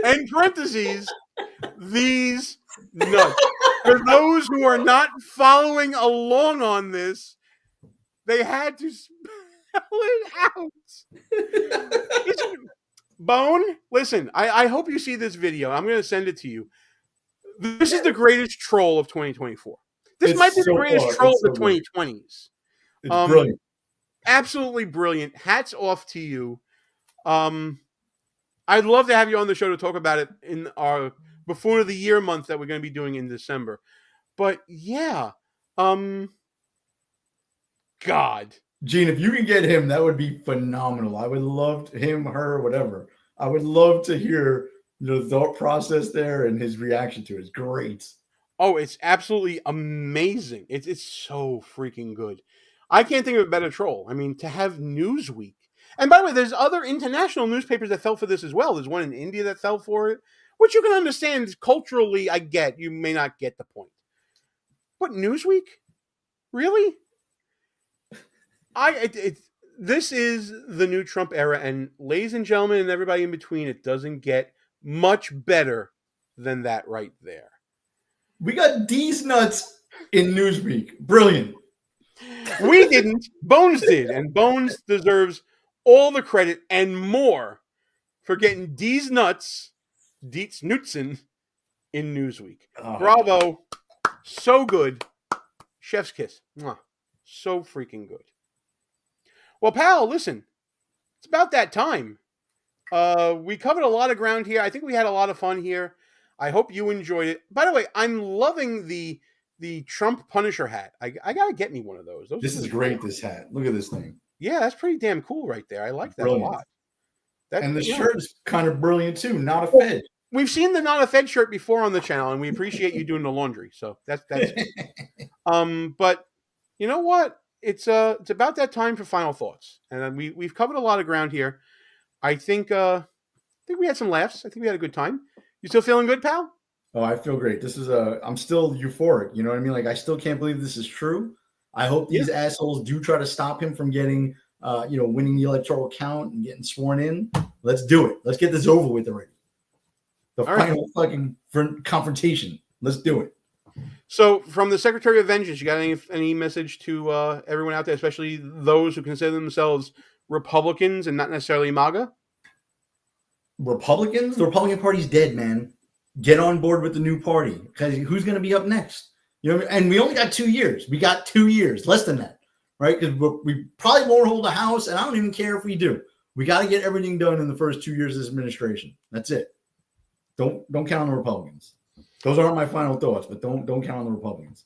[SPEAKER 1] And parentheses, these nuts. For those who are not following along on this, they had to spell it out. Bone, listen, I hope you see this video. I'm going to send it to you. This is the greatest troll of 2024. This might be the greatest troll of the 2020s.
[SPEAKER 2] It's brilliant.
[SPEAKER 1] Absolutely brilliant. Hats off to you. I'd love to have you on the show to talk about it in our Buffoon of the Year month that we're going to be doing in December. But yeah, God.
[SPEAKER 2] Gene, if you can get him, that would be phenomenal. I would love him, her, whatever. I would love to hear the thought process there and his reaction to it. It's great.
[SPEAKER 1] Oh, it's absolutely amazing. It's so freaking good. I can't think of a better troll. I mean, to have Newsweek. And by the way, there's other international newspapers that fell for this as well. There's one in India that fell for it, which you can understand culturally. I get. You may not get the point. But Newsweek? Really? This is the new Trump era, and ladies and gentlemen and everybody in between, it doesn't get much better than that right there.
[SPEAKER 2] We got D's nuts in Newsweek. Brilliant.
[SPEAKER 1] We didn't. Bones did, and Bones deserves all the credit and more for getting D's nuts, Dietz Knudsen, in Newsweek. Oh. Bravo. So good. Chef's kiss. Mwah. So freaking good. Well, pal, listen. It's about that time. We covered a lot of ground here. I think we had a lot of fun here. I hope you enjoyed it. By the way, I'm loving the the Trump Punisher hat. I gotta get me one of those.
[SPEAKER 2] This is great. This hat. Look at this thing.
[SPEAKER 1] Yeah, that's pretty damn cool right there. I like that
[SPEAKER 2] Brilliant.
[SPEAKER 1] a lot. That,
[SPEAKER 2] and the
[SPEAKER 1] yeah.
[SPEAKER 2] shirt is kind of brilliant too. Not a Fed.
[SPEAKER 1] We've seen the not a Fed shirt before on the channel, and we appreciate you doing the laundry. So that's but you know what? It's about that time for final thoughts, and we've covered a lot of ground here. I think we had some laughs. I think we had a good time. You still feeling good, pal?
[SPEAKER 2] Oh, I feel great. This is I'm still euphoric. You know what I mean? Like, I still can't believe this is true. I hope these assholes do try to stop him from getting, winning the electoral count and getting sworn in. Let's do it. Let's get this over with already. The final fucking confrontation. Let's do it.
[SPEAKER 1] So, from the Secretary of Vengeance, you got any message to everyone out there, especially those who consider themselves Republicans and not necessarily MAGA?
[SPEAKER 2] Republicans? The Republican Party's dead, man. Get on board with the new party, because who's going to be up next? You know, and we only got 2 years. We got 2 years, less than that, right? Because we probably won't hold the House, and I don't even care if we do. We got to get everything done in the first 2 years of this administration. That's it. Don't count on the Republicans. Those aren't my final thoughts, but don't count on the Republicans.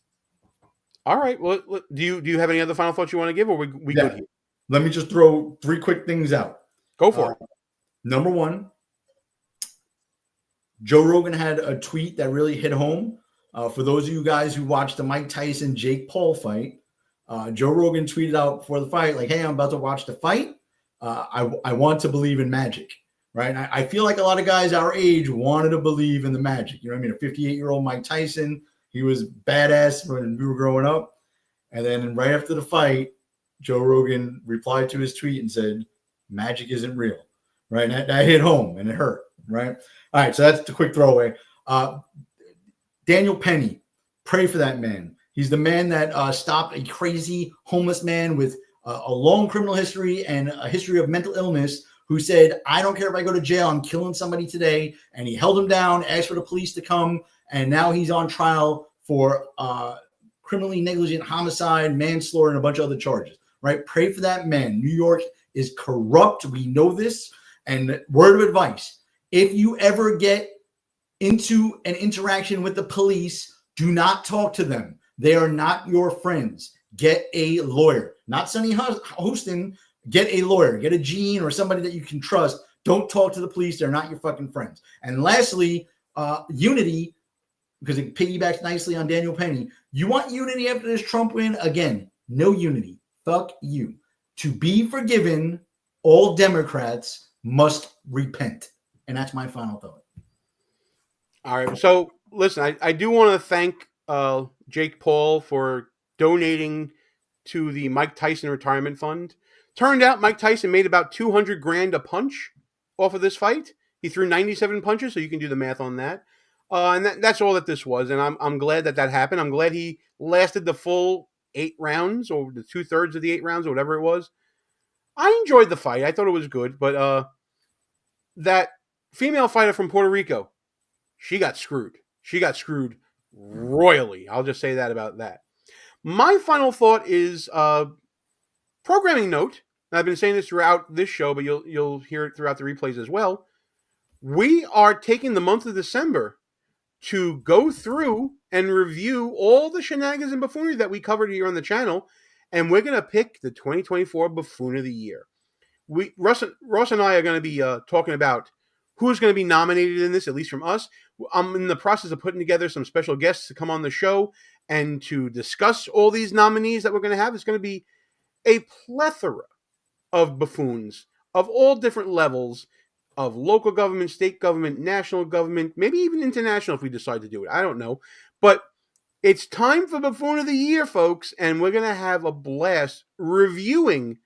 [SPEAKER 1] All right. Well, do you have any other final thoughts you want to give, or we good here?
[SPEAKER 2] Let me just throw 3 quick things out.
[SPEAKER 1] Go for it.
[SPEAKER 2] Number one, Joe Rogan had a tweet that really hit home. For those of you guys who watched the Mike Tyson Jake Paul fight, Joe Rogan tweeted out before the fight, like, "Hey, I'm about to watch the fight. I want to believe in magic." Right? I feel like a lot of guys our age wanted to believe in the magic. You know what I mean? A 58-year-old Mike Tyson, he was badass when we were growing up. And then right after the fight, Joe Rogan replied to his tweet and said, "Magic isn't real." Right? And that hit home and it hurt. Right? All right. So that's the quick throwaway. Daniel Penny, pray for that man. He's the man that stopped a crazy homeless man with a long criminal history and a history of mental illness, who said, "I don't care if I go to jail, I'm killing somebody today." And he held him down, asked for the police to come, and now he's on trial for criminally negligent homicide, manslaughter, and a bunch of other charges. Right? Pray for that man. New York is corrupt. We know this. And word of advice, if you ever get into an interaction with the police, do not talk to them. They are not your friends. Get a lawyer. Not Sonny Houston. Get a lawyer. Get a Gene or somebody that you can trust. Don't talk to the police. They're not your fucking friends. And lastly, unity, because it piggybacks nicely on Daniel Penny. You want unity after this Trump win? Again, no unity. Fuck you. To be forgiven, all Democrats must repent. And that's my final thought.
[SPEAKER 1] All right. So, listen, I do want to thank Jake Paul for donating to the Mike Tyson Retirement Fund. Turned out Mike Tyson made about $200,000 a punch off of this fight. He threw 97 punches, so you can do the math on that. And that's all that this was. And I'm glad that happened. I'm glad he lasted the full 8 rounds, or the 2/3 of the 8 rounds, or whatever it was. I enjoyed the fight. I thought it was good. But that female fighter from Puerto Rico, she got screwed. She got screwed royally. I'll just say that about that. My final thought is programming note. I've been saying this throughout this show, but you'll hear it throughout the replays as well. We are taking the month of December to go through and review all the shenanigans and buffoonery that we covered here on the channel, and we're going to pick the 2024 Buffoon of the Year. Ross and I are going to be talking about who's going to be nominated in this, at least from us. I'm in the process of putting together some special guests to come on the show and to discuss all these nominees that we're going to have. It's going to be a plethora of buffoons of all different levels of local government, state government, national government, maybe even international if we decide to do it. I don't know. But it's time for Buffoon of the Year, folks, and we're going to have a blast reviewing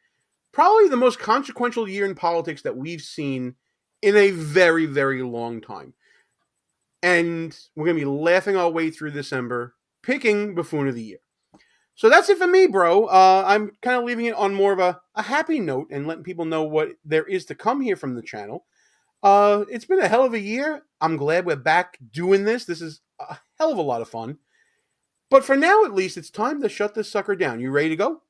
[SPEAKER 1] probably the most consequential year in politics that we've seen in a very, very long time. And we're going to be laughing our way through December, picking Buffoon of the Year. So that's it for me, bro. I'm kind of leaving it on more of a happy note and letting people know what there is to come here from the channel. It's been a hell of a year. I'm glad we're back doing this. This is a hell of a lot of fun. But for now, at least, it's time to shut this sucker down. You ready to go?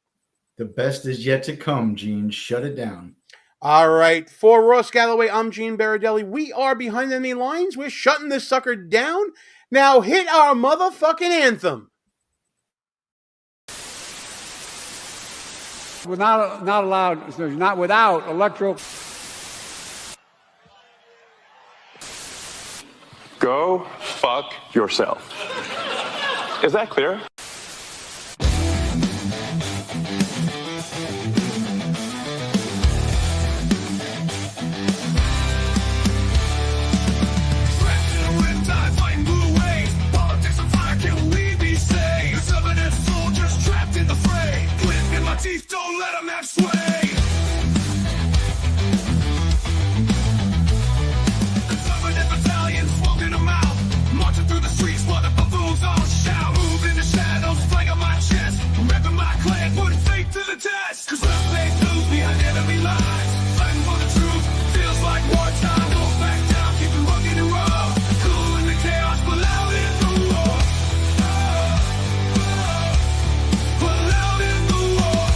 [SPEAKER 2] The best is yet to come, Gene. Shut it down.
[SPEAKER 1] All right. For Ross Galloway, I'm Gene Berardelli. We are Behind Enemy Lines. We're shutting this sucker down. Now hit our motherfucking anthem.
[SPEAKER 14] We're not allowed, not without electro.
[SPEAKER 15] Go fuck yourself. Is that clear?
[SPEAKER 16] Teeth don't let them have sway. Conservative battalions walking them out, marching through the streets while the buffoons all shout. Move in the shadows, flag on my chest, repping my clan, putting faith to the test. Cause left they lose behind enemy lines, fighting for the truth, feels like wartime. Don't back down, keep it rugged and raw, cool in the chaos, but loud in the war. But loud in the war.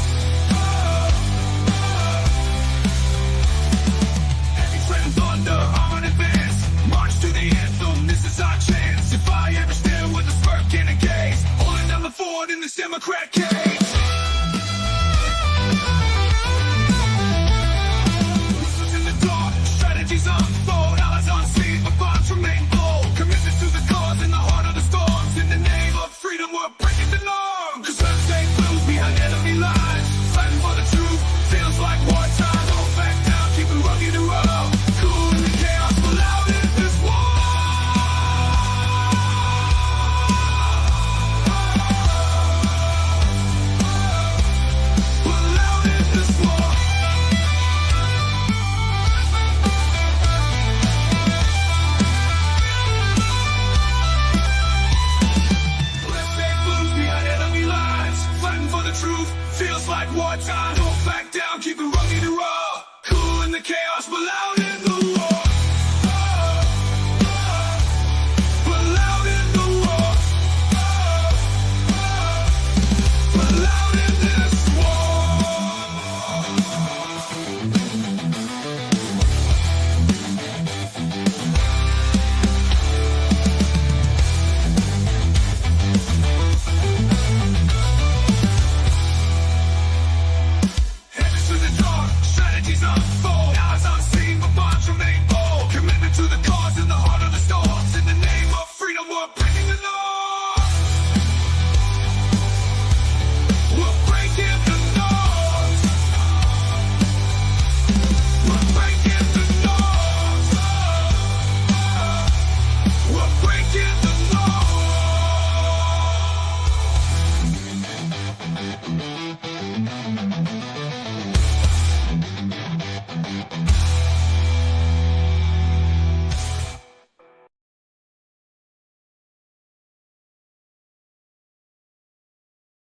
[SPEAKER 16] Thunder, arm in advance, march to the anthem, this is our chance. If I ever stand with a smirk in a gaze, holding down the fort in this Democrat cage. Whistles in the dark, strategies unfold, allies unseen, but bonds remain bold. Commitment to the cause in the heart of the storms, in the name of freedom we're breaking the norm. Cause let's stay blues behind enemy lines, fighting for the truth, feels like wartime. Don't back down, keep it rugged and raw. Feels like wartime, don't back down, keep it rugged and raw. Cool in the chaos, but loud.